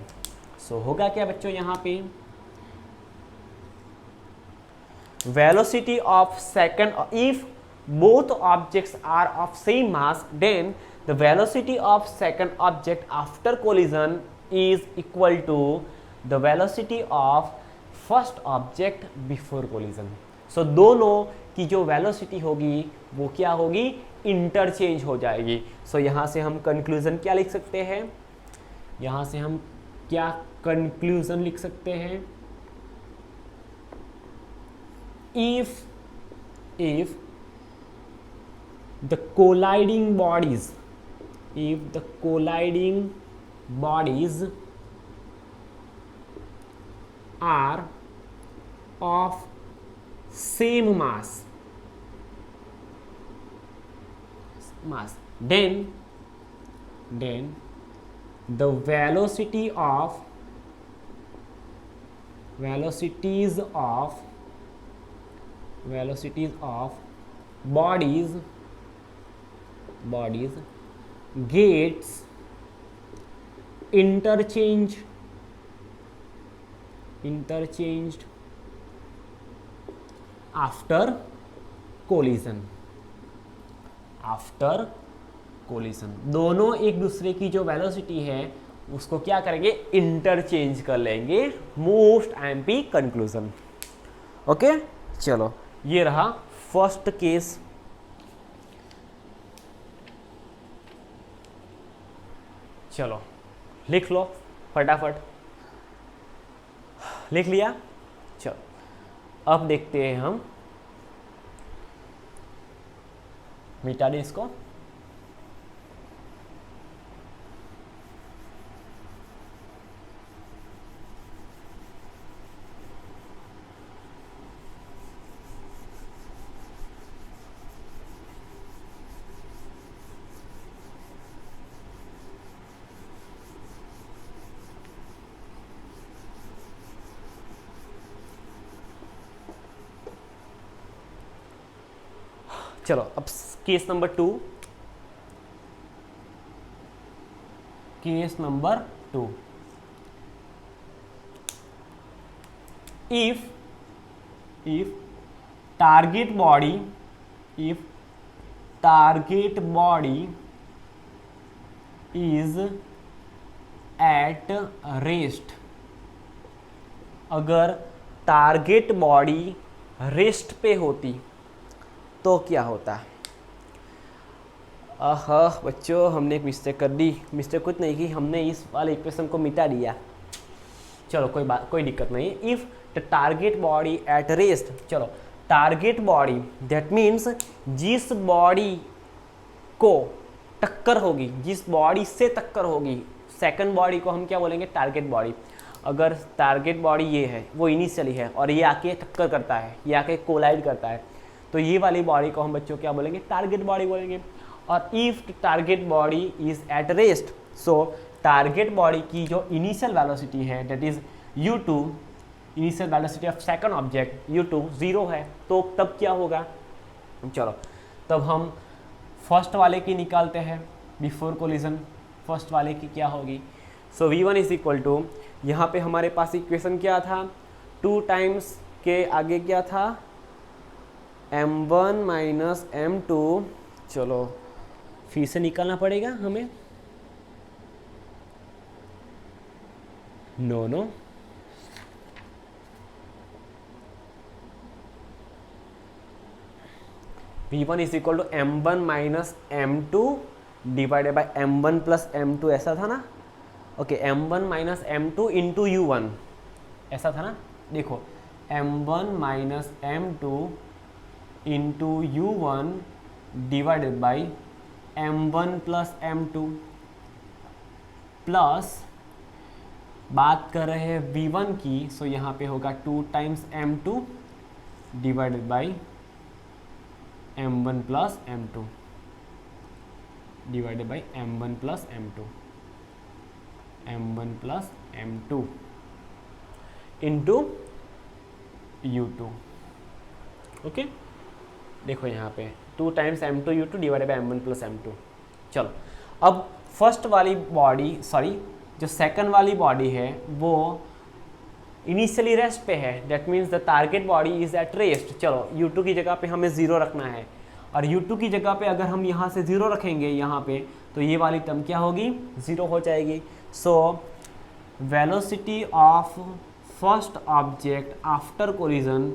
So होगा क्या बच्चों, यहाँ पे velocity of second, if both objects are of same mass, then the velocity of second object after collision is equal to the velocity of first object before collision. So दोनों की जो वेलोसिटी होगी वो क्या होगी, इंटरचेंज हो जाएगी. सो यहाँ से हम कंक्लूजन क्या लिख सकते हैं, यहाँ से हम क्या कंक्लूजन लिख सकते हैं, if the colliding bodies are of same mass, then the velocities of bodies gets interchanged after collision. दोनों एक दूसरे की जो वेलोसिटी है उसको क्या करेंगे, इंटरचेंज कर लेंगे. Most MP conclusion. ओके, चलो ये रहा फर्स्ट केस. चलो लिख लो फटाफट. लिख लिया? चलो अब देखते हैं हम, मिटा दें इसको. चलो अब case number 2. if target body is at rest, अगर टारगेट बॉडी रेस्ट पे होती तो क्या होता. बच्चों हमने एक मिस्टेक कर दी. मिस्टेक कुछ नहीं की, हमने इस वाले इक्वेशन को मिटा दिया. चलो कोई दिक्कत नहीं. If the target body at rest, चलो टारगेट बॉडी दैट मीन्स जिस बॉडी को टक्कर होगी, जिस बॉडी से टक्कर होगी, सेकंड बॉडी को हम क्या बोलेंगे, टारगेट बॉडी. अगर टारगेट बॉडी ये है, वो इनिशियली है और ये आके टक्कर करता है, ये आके कोलाइड करता है, तो ये वाली बॉडी को हम बच्चों क्या बोलेंगे, टारगेट बॉडी बोलेंगे. और if target body is at rest, so target body की जो इनिशियल वेलोसिटी है that is u2, initial velocity of second object u2 0 है, तो तब क्या होगा. चलो तब हम फर्स्ट वाले की निकालते हैं बिफोर कोलिजन. फर्स्ट वाले की क्या होगी, सो v1 इज इक्वल टू, यहाँ पे हमारे पास इक्वेशन क्या था, 2 टाइम्स के आगे क्या था, m1 माइनस m2. चलो फिर से निकालना पड़ेगा हमें. No v1 is equal to m1 minus m2 divided by m1 plus m2, ऐसा था ना. Okay, m1 minus m2 into u1, ऐसा था ना. देखो m1 minus m2 into u1 divided by m1 plus m2, plus बात कर रहे हैं v1 की, सो यहाँ पे होगा 2 times m2 divided by m1 plus m2 divided by m1 plus m2 into u2. Okay, देखो यहाँ पे 2 times m2 u2 divided by m1 plus m2. चलो अब फर्स्ट वाली बॉडी, सॉरी जो सेकंड वाली बॉडी है वो इनिशियली रेस्ट पे है, that means the target body is at rest. चलो u2 की जगह पे हमें 0 रखना है. और u2 की जगह पे अगर हम यहाँ से 0 रखेंगे यहाँ पे, तो ये वाली टर्म क्या होगी, 0 हो जाएगी। सो velocity of first object after collision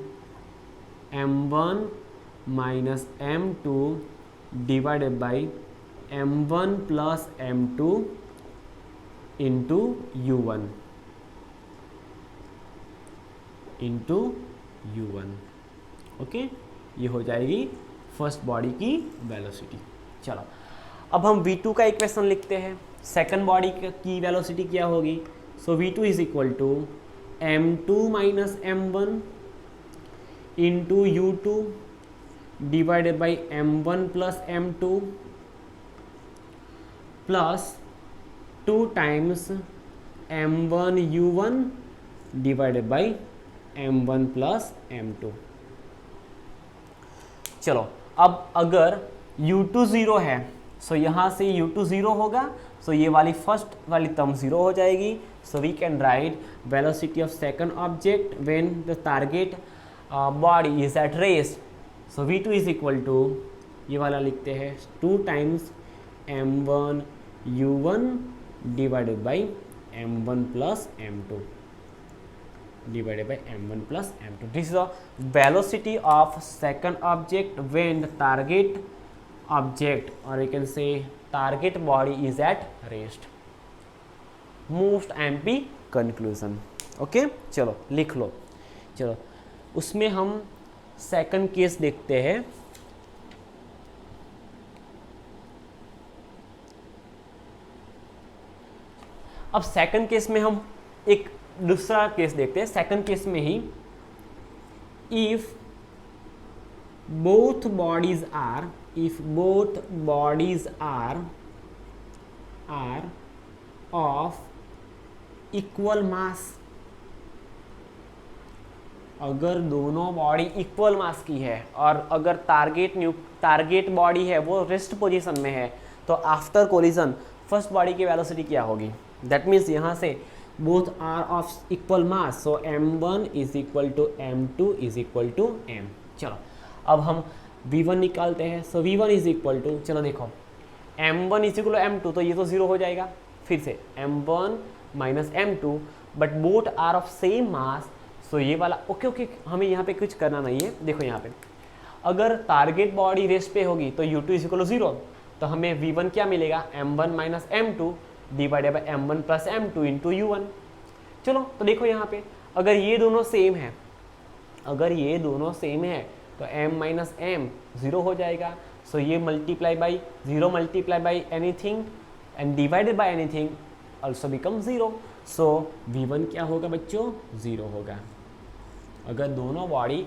m1 minus m2 divided by m1 plus m2 into u1 okay, ये हो जाएगी फर्स्ट बॉडी की वेलोसिटी। चलो अब हम v2 का इक्वेशन लिखते हैं। सेकंड बॉडी की वेलोसिटी क्या होगी, so v2 is equal to m2 minus m1 into u2 divided by m1 plus m2 plus 2 times m1 u1 divided by m1 plus m2। चलो अब अगर u2 0 है, सो यहाँ से u2 0 होगा, सो ये वाली फर्स्ट वाली टर्म 0 हो जाएगी। So we can write velocity of second object when the target body is at rest. So v2 is equal to, ये वाला लिखते हैं 2 times m1 u1 divided by m1 plus m2 divided by m1 plus m2. This is the velocity of second object when the target object, or you can say target body, is at rest. Most MP conclusion. Okay, चलो लिख लो। चलो उसमें हम सेकंड केस देखते हैं। अब सेकंड केस में हम एक दूसरा केस देखते हैं। सेकंड केस में ही, if both bodies are of equal mass, अगर दोनों बॉडी इक्वल मास की है और अगर टारगेट बॉडी है वो रेस्ट पोजीशन में है, तो आफ्टर कोलिजन फर्स्ट बॉडी की वेलोसिटी क्या होगी। दैट मीन्स यहाँ से both are of equal mass, so m1 is equal to m2 is equal to m। चलो अब हम v1 निकालते हैं। So v1 is equal to, चलो देखो m1 is equal to m2, तो ये तो 0 हो जाएगा। फिर से m1 minus m2, but both are of same mass, so ये वाला ओके, हमें यहाँ पे कुछ करना नहीं है। देखो यहाँ पे अगर टारगेट बॉडी रेस्ट पे होगी तो u2 is equal to 0, तो हमें v1 क्या मिलेगा, m1 minus m2 divided by m1 plus m2 into u1। चलो तो देखो यहाँ पे अगर ये दोनों सेम है, तो m माइनस m 0 हो जाएगा। सो ये multiply by 0 multiply by anything and divided by anything also become 0। So v1 क्या होगा बच्चों, 0 होगा। अगर दोनों बॉडी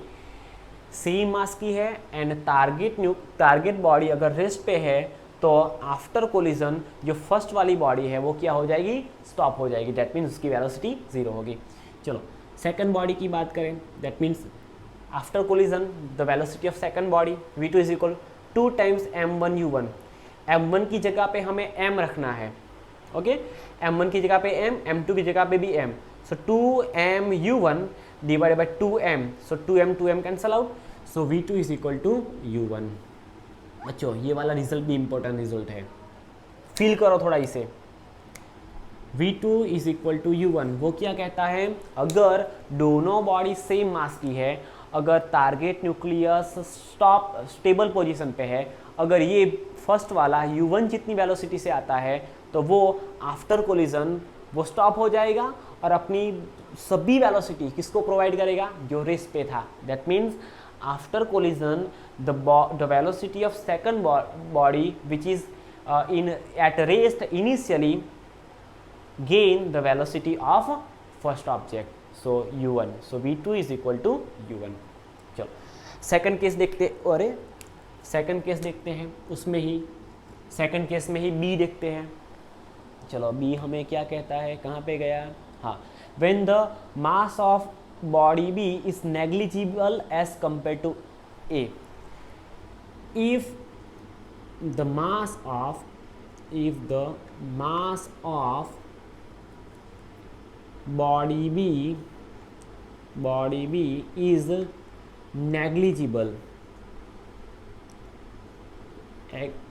सेम मास की है एंड टारगेट बॉडी अगर रेस्ट पे है, तो आफ्टर कोलिजन जो फर्स्ट वाली बॉडी है वो क्या हो जाएगी, स्टॉप हो जाएगी। दैट मीन्स उसकी वेलोसिटी 0 होगी। चलो सेकंड बॉडी की बात करें, that means after collision the velocity of second body v2 is equal 2 times m1 u1। m1 की जगह पे हमें m रखना है, ओके, m1 की जगह पे m, m2 की जगह पे भी m। So 2m u1 divided by 2m, so 2m cancel out. So v2 is equal to u1। बच्चों ये वाला रिजल्ट भी इंपॉर्टेंट रिजल्ट है, फील करो थोड़ा इसे। v2 is equal to u1, वो क्या कहता है, अगर दोनों बॉडी सेम मास की है, अगर टारगेट न्यूक्लियस स्टेबल पोजीशन पे है, अगर ये फर्स्ट वाला u1 जितनी वेलोसिटी से आता है, तो वो आफ्टर कोलिजन वो स्टॉप हो जाएगा और अपनी सभी वेलोसिटी किसको प्रोवाइड करेगा, जो रेस्ट पे था। That means after collision the velocity of second body which is at rest initially gain the velocity of first object, so u1, so v2 is equal to u1। चलो सेकंड केस देखते हैं, उसमें ही सेकंड केस में ही b देखते हैं। चलो b हमें क्या कहता है, कहाँ पे गया, हाँ, when the mass of body B is negligible as compared to A, if the mass of body B is negligible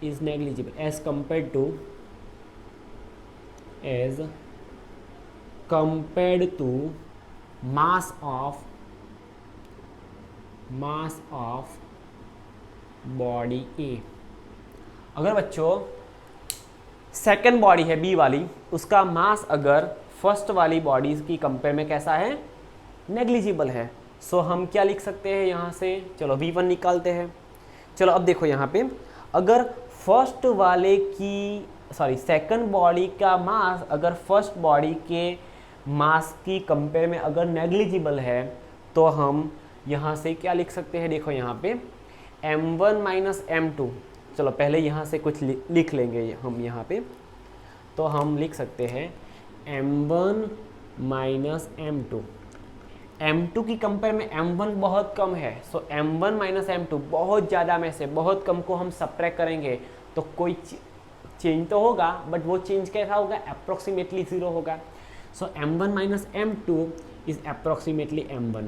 is negligible as compared to mass of body A. अगर बच्चों सेकंड बॉडी है बी वाली, उसका मास अगर फर्स्ट वाली बॉडी की कंपेयर में कैसा है, नेग्लिजिबल है, सो हम क्या लिख सकते हैं यहाँ से, चलो V1 निकालते हैं। चलो अब देखो यहाँ पे, अगर फर्स्ट वाले की सेकंड बॉडी का मास अगर फर्स्ट बॉडी के मास की कंपेयर में अगर नेग्लिजिबल है, तो हम यहाँ से क्या लिख सकते हैं, देखो यहाँ पे m1 माइनस m2, चलो पहले यहाँ से कुछ लिख लेंगे हम यहाँ पे, तो हम लिख सकते हैं m1 माइनस m2, m2 की कंपेयर में m1 बहुत कम है, सो m1 माइनस m2 बहुत ज़्यादा में से बहुत कम को हम सब्ट्रैक्ट करेंगे तो कोई चेंज तो होगा, बट वो चेंज कैसा होगा, अप्रोक्सीमेटली 0 होगा। सो m1 minus m2 is approximately m1।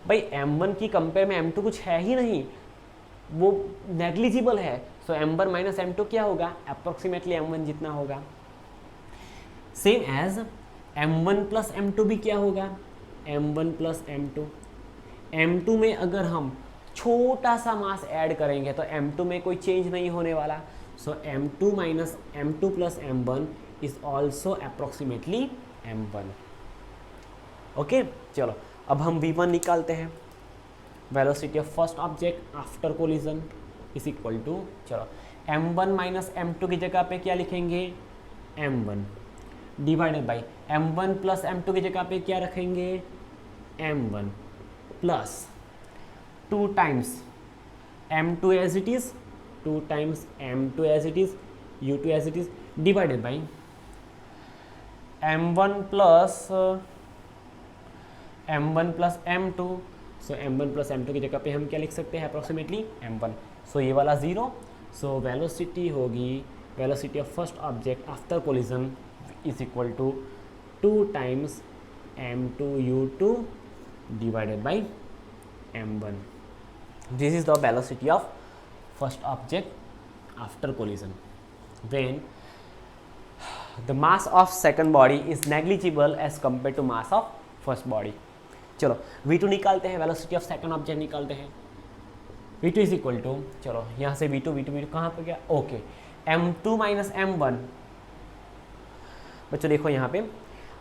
भाई m1 की कंपेयर में m2 कुछ है ही नहीं, वो नेग्लिजिबल है, सो m1 माइनस m2 क्या होगा, अप्रोक्सीमेटली m1 जितना होगा। Same as m1 plus m2 भी क्या होगा, m1 प्लस m2। m2 में अगर हम छोटा सा मास ऐड करेंगे तो m2 में कोई चेंज नहीं होने वाला, so m2 minus m2 plus m1 is also approximately m1। Okay, चलो अब हम V1 निकालते हैं। Velocity of first object after collision is equal to, चलो m1 माइनस m2 की जगह पे क्या लिखेंगे, m1 divided by m1 plus m2 की जगह पे क्या रखेंगे, m1 plus 2 times m2 as it is, 2 times m2 as it is, u2 as it is, divided by m1 plus m2, so m1 plus m2 की जगह पे हम क्या लिख सकते हैं, अप्रोक्सीमेटली m1, सो ये वाला 0, सो वेलोसिटी होगी, velocity of first object after collision is equal to 2 times m2 u2 divided by m1. This is the velocity of first object after collision when the mass of second body is negligible as compared to mass of first body. चलो V2 निकालते हैं, वेलोसिटी ऑफ सेकंड ऑब्जेक्ट निकालते हैं। V2 इज इक्वल टू, चलो यहाँ से V2 कहाँ पे गया, ओके, m2 माइनस m1। बच्चों देखो यहाँ पे,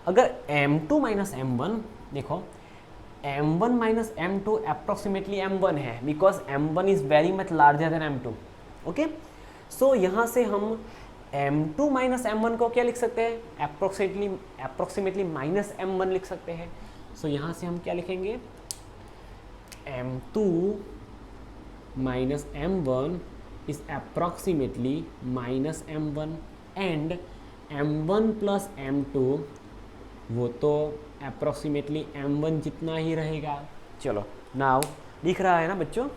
अगर m2 माइनस m1, देखो m1 minus m2 approximately m1 है, because m1 is very much larger than m2। Okay, so यहाँ से हम m2 माइनस m1 को क्या लिख सकते हैं, अप्रोक्सीमेटली माइनस m1 लिख सकते हैं। सो यहाँ से हम क्या लिखेंगे, m2 minus m1 is approximately minus m1 and m1 plus m2 वो तो अप्रोक्सीमेटली m1 जितना ही रहेगा। चलो नाउ दिख रहा है ना बच्चों,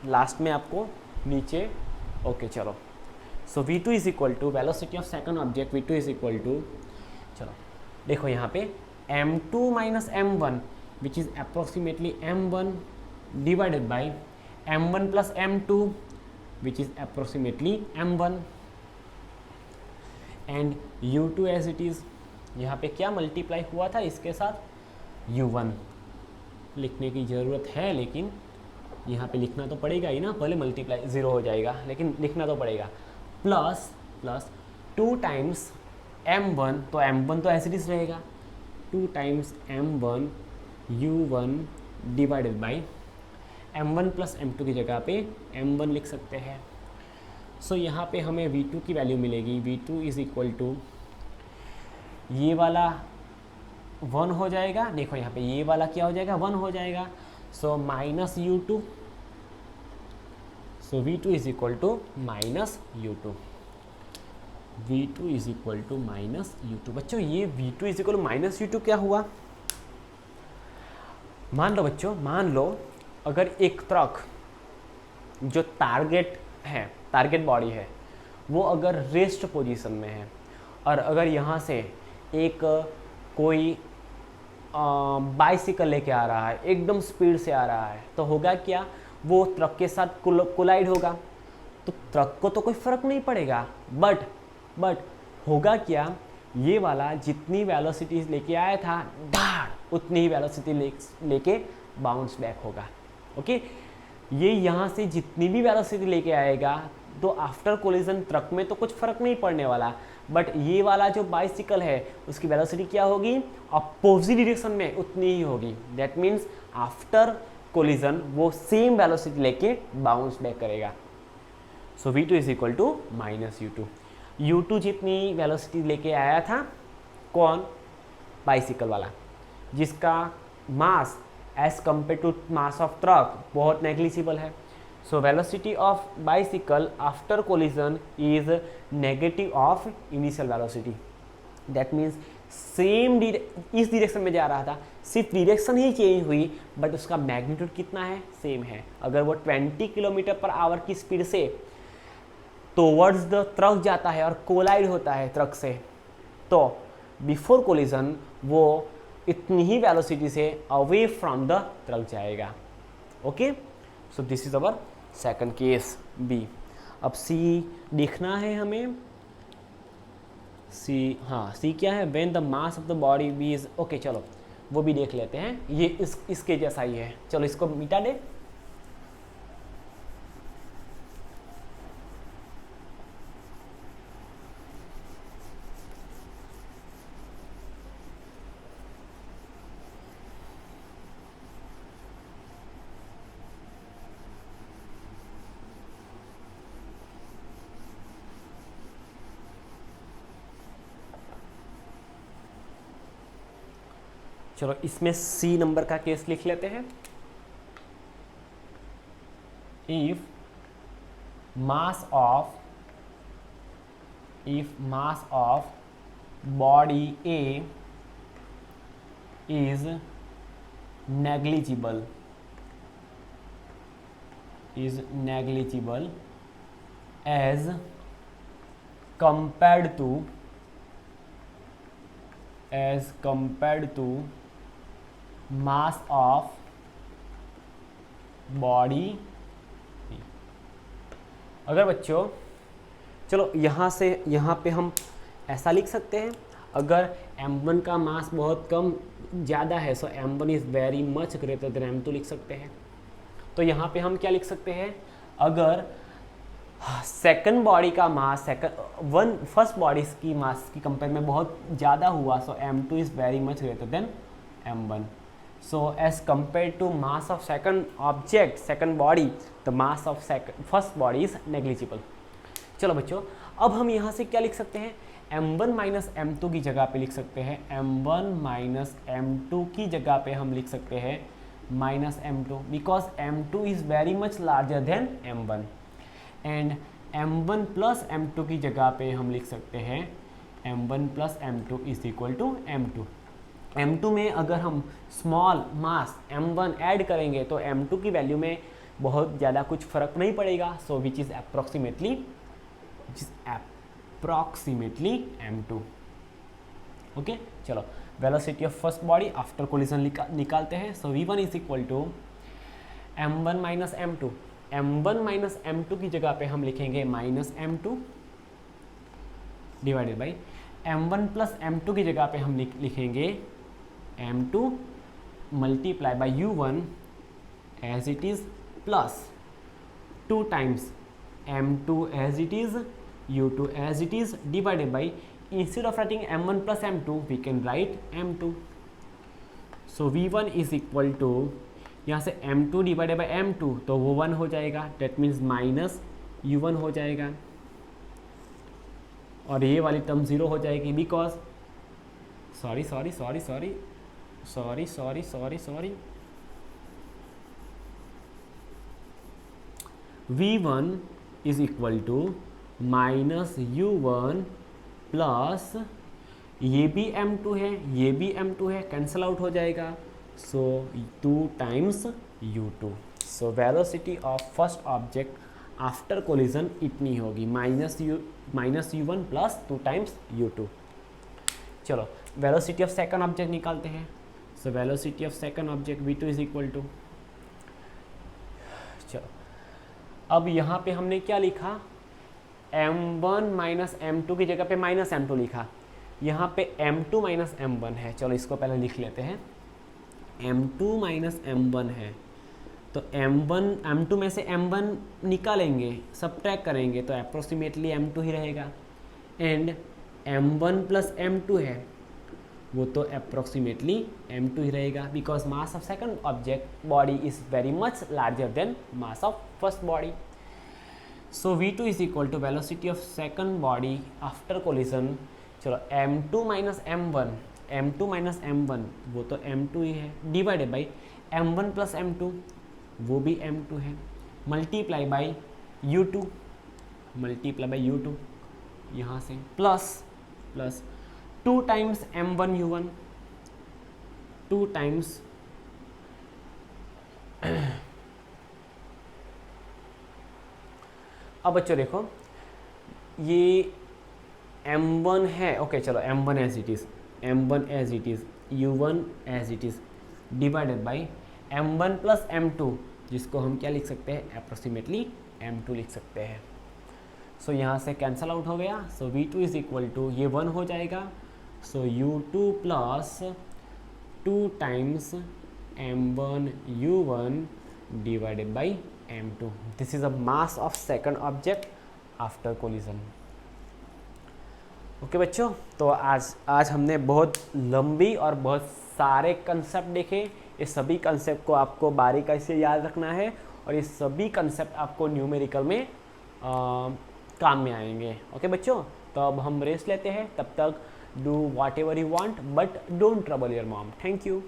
लास्ट में आपको नीचे, ओके चलो, so V2 is equal to velocity of second object, V2 is equal to, चलो देखो यहाँ पे m2 minus m1 which is approximately m1 divided by m1 plus m2 which is approximately m1 and u2 as it is, यहाँ पे क्या मल्टीप्लाई हुआ था इसके साथ, u1 लिखने की ज़रूरत है, लेकिन यहाँ पे लिखना तो पड़ेगा ही ना, पहले मल्टीप्लाई 0 हो जाएगा, लेकिन लिखना तो पड़ेगा, प्लस 2 टाइम्स m1, तो m1 तो एज इट इज़ रहेगा, 2 times m1 u1 divided by m1 plus m2 की जगह पे m1 लिख सकते हैं। सो यहाँ पे हमें V2 की वैल्यू मिलेगी, V2 इज इक्वल टू, ये वाला 1 हो जाएगा, देखो यहाँ पे ये वाला क्या हो जाएगा, 1 हो जाएगा, so minus u2, so V2 is equal to minus u2, V2 is equal to minus u2। बच्चों ये V2 is equal to minus u2 क्या हुआ, मान लो बच्चों, मान लो अगर एक ट्रक जो टारगेट बॉडी है वो अगर रेस्ट पोजीशन में है, और अगर यहाँ से एक कोई बाइसिकल लेके आ रहा है, एकदम स्पीड से आ रहा है, तो होगा क्या, वो ट्रक के साथ कोलाइड होगा। तो ट्रक को तो कोई फर्क नहीं पड़ेगा, बट होगा क्या, ये वाला जितनी वेलोसिटी लेके आया था डाड़ उतनी ही वेलोसिटी लेके बाउंस बैक होगा। ओके, ये यहाँ से जितनी भी वेलोसिटी लेके आएगा तो आफ्टर कोलिजन ट्रक में तो कुछ फर्क नहीं पड़ने वाला, बट ये वाला जो बाइसिकल है उसकी वेलोसिटी क्या होगी, अपोजिट डायरेक्शन में उतनी ही होगी। दैट मीन्स आफ्टर कोलिजन वो सेम वेलोसिटी लेके बाउंस बैक करेगा। So v2 is equal to minus u2। u2 जितनी वेलोसिटी लेके आया था, कौन, बाइसिकल वाला, जिसका mass as compare to mass of truck बहुत नेग्लिजिबल है। So velocity of bicycle after collision is negative of initial velocity. That means same इस डायरेक्शन में जा रहा था, सिर्फ डायरेक्शन ही चेंज हुई, बट उसका मैग्नीट्यूड कितना है, सेम है। अगर वो 20 किलोमीटर पर आवर की स्पीड से टुवर्ड्स द ट्रक जाता है और कोलाइड होता है ट्रक से, तो बिफोर कोलिजन वो इतनी ही वेलोसिटी से अवे फ्रॉम द ट्रक जाएगा। Okay, so this is our second case B. अब सी देखना है हमें, सी, हाँ सी क्या है, when the mass of the body B is, okay चलो वो भी देख लेते हैं, ये इसके जैसा ही है। चलो इसको मिटा दे। चलो इसमें सी नंबर का केस लिख लेते हैं। If mass of body A is negligible as compared to mass of body। अगर बच्चों, चलो यहाँ से यहाँ पे हम ऐसा लिख सकते हैं, अगर m1 का मास बहुत कम ज़्यादा है, सो m1 is very much greater then m2 लिख सकते हैं। तो यहाँ पे हम क्या लिख सकते हैं, अगर सेकंड बॉडी का मास फर्स्ट बॉडी की मास की कंपेयर में बहुत ज़्यादा हुआ, सो m2 is very much greater than m1। So as compare to mass of second object, second body, the mass of first body is negligible. चलो बच्चों, अब हम यहाँ से क्या लिख सकते हैं, m1 माइनस m2 की जगह पे लिख सकते हैं, m1 माइनस m2 की जगह पे हम लिख सकते हैं minus m2, because m2 is very much larger then m1। And m1 plus m2 की जगह पे हम लिख सकते हैं m1 plus m2 is equal to m2। m2 में अगर हम स्मॉल मास m1 ऐड करेंगे तो m2 की वैल्यू में बहुत ज़्यादा कुछ फर्क नहीं पड़ेगा, so which is approximately m2। Okay, चलो velocity of first body after collision निकालते हैं। So v1 is equal to m1 minus m2। m1 minus m2 की जगह पे हम लिखेंगे minus m2 divided by m1 plus m2 की जगह पे हम लिखेंगे m2 multiply by u1 as it is plus 2 times m2 as it is, u2 as it is, divided by, instead of writing m1 plus m2 we can write m2। So v1 is equal to, यहाँ से m2 डिवाइडेड बाई m2 तो वो 1 हो जाएगा, डेट मीन्स माइनस u1 हो जाएगा, और ये वाली टर्म 0 हो जाएगी, because sorry v1 is equal to minus u1 plus, ये भी m2 है, ये भी m2 है, कैंसल आउट हो जाएगा, सो 2 times u2। So velocity of first object after collision इतनी होगी, minus u1 plus 2 times u2। चलो वेलोसिटी ऑफ सेकंड ऑब्जेक्ट निकालते हैं। So velocity of second object v2 is equal to, चलो अब यहाँ पे हमने क्या लिखा, m1 माइनस m2 की जगह पे माइनस m2 लिखा, यहाँ पे m2 माइनस m1 है। चलो इसको पहले लिख लेते हैं, m2 माइनस m1 है, तो m2 में से m1 निकालेंगे, सब्ट्रैक्ट करेंगे तो अप्रोक्सीमेटली m2 ही रहेगा, एंड m1 प्लस m2 है वो तो अप्रोक्सीमेटली m2 ही रहेगा, because mass of second object body is very much larger than mass of first body. So v2 is equal to velocity of second body after collision. चलो m2 माइनस m1 वो तो m2 ही है, divided by m1 plus m2 वो भी m2 है, मल्टीप्लाई बाई u2 यहाँ से plus 2 times m1 u1, 2 times अब बच्चों देखो ये m1 है, ओके चलो m1 as it is, u1 as it is, divided by m1 plus m2 जिसको हम क्या लिख सकते हैं, अप्रोक्सीमेटली m2 लिख सकते हैं। सो यहाँ से कैंसल आउट हो गया, सो v2 इज इक्वल टू ये 1 हो जाएगा, सो u2 plus 2 times m1 u1 divided by m2। This is a mass of second object after collision. Okay बच्चों, तो आज हमने बहुत लंबी और बहुत सारे कंसेप्ट देखे। ये सभी कंसेप्ट को आपको बारीकी से याद रखना है और ये सभी कंसेप्ट आपको न्यूमेरिकल में काम में आएंगे। ओके बच्चों, तो अब हम रेस्ट लेते हैं, तब तक do what ever you want but don't trouble your mom. Thank you.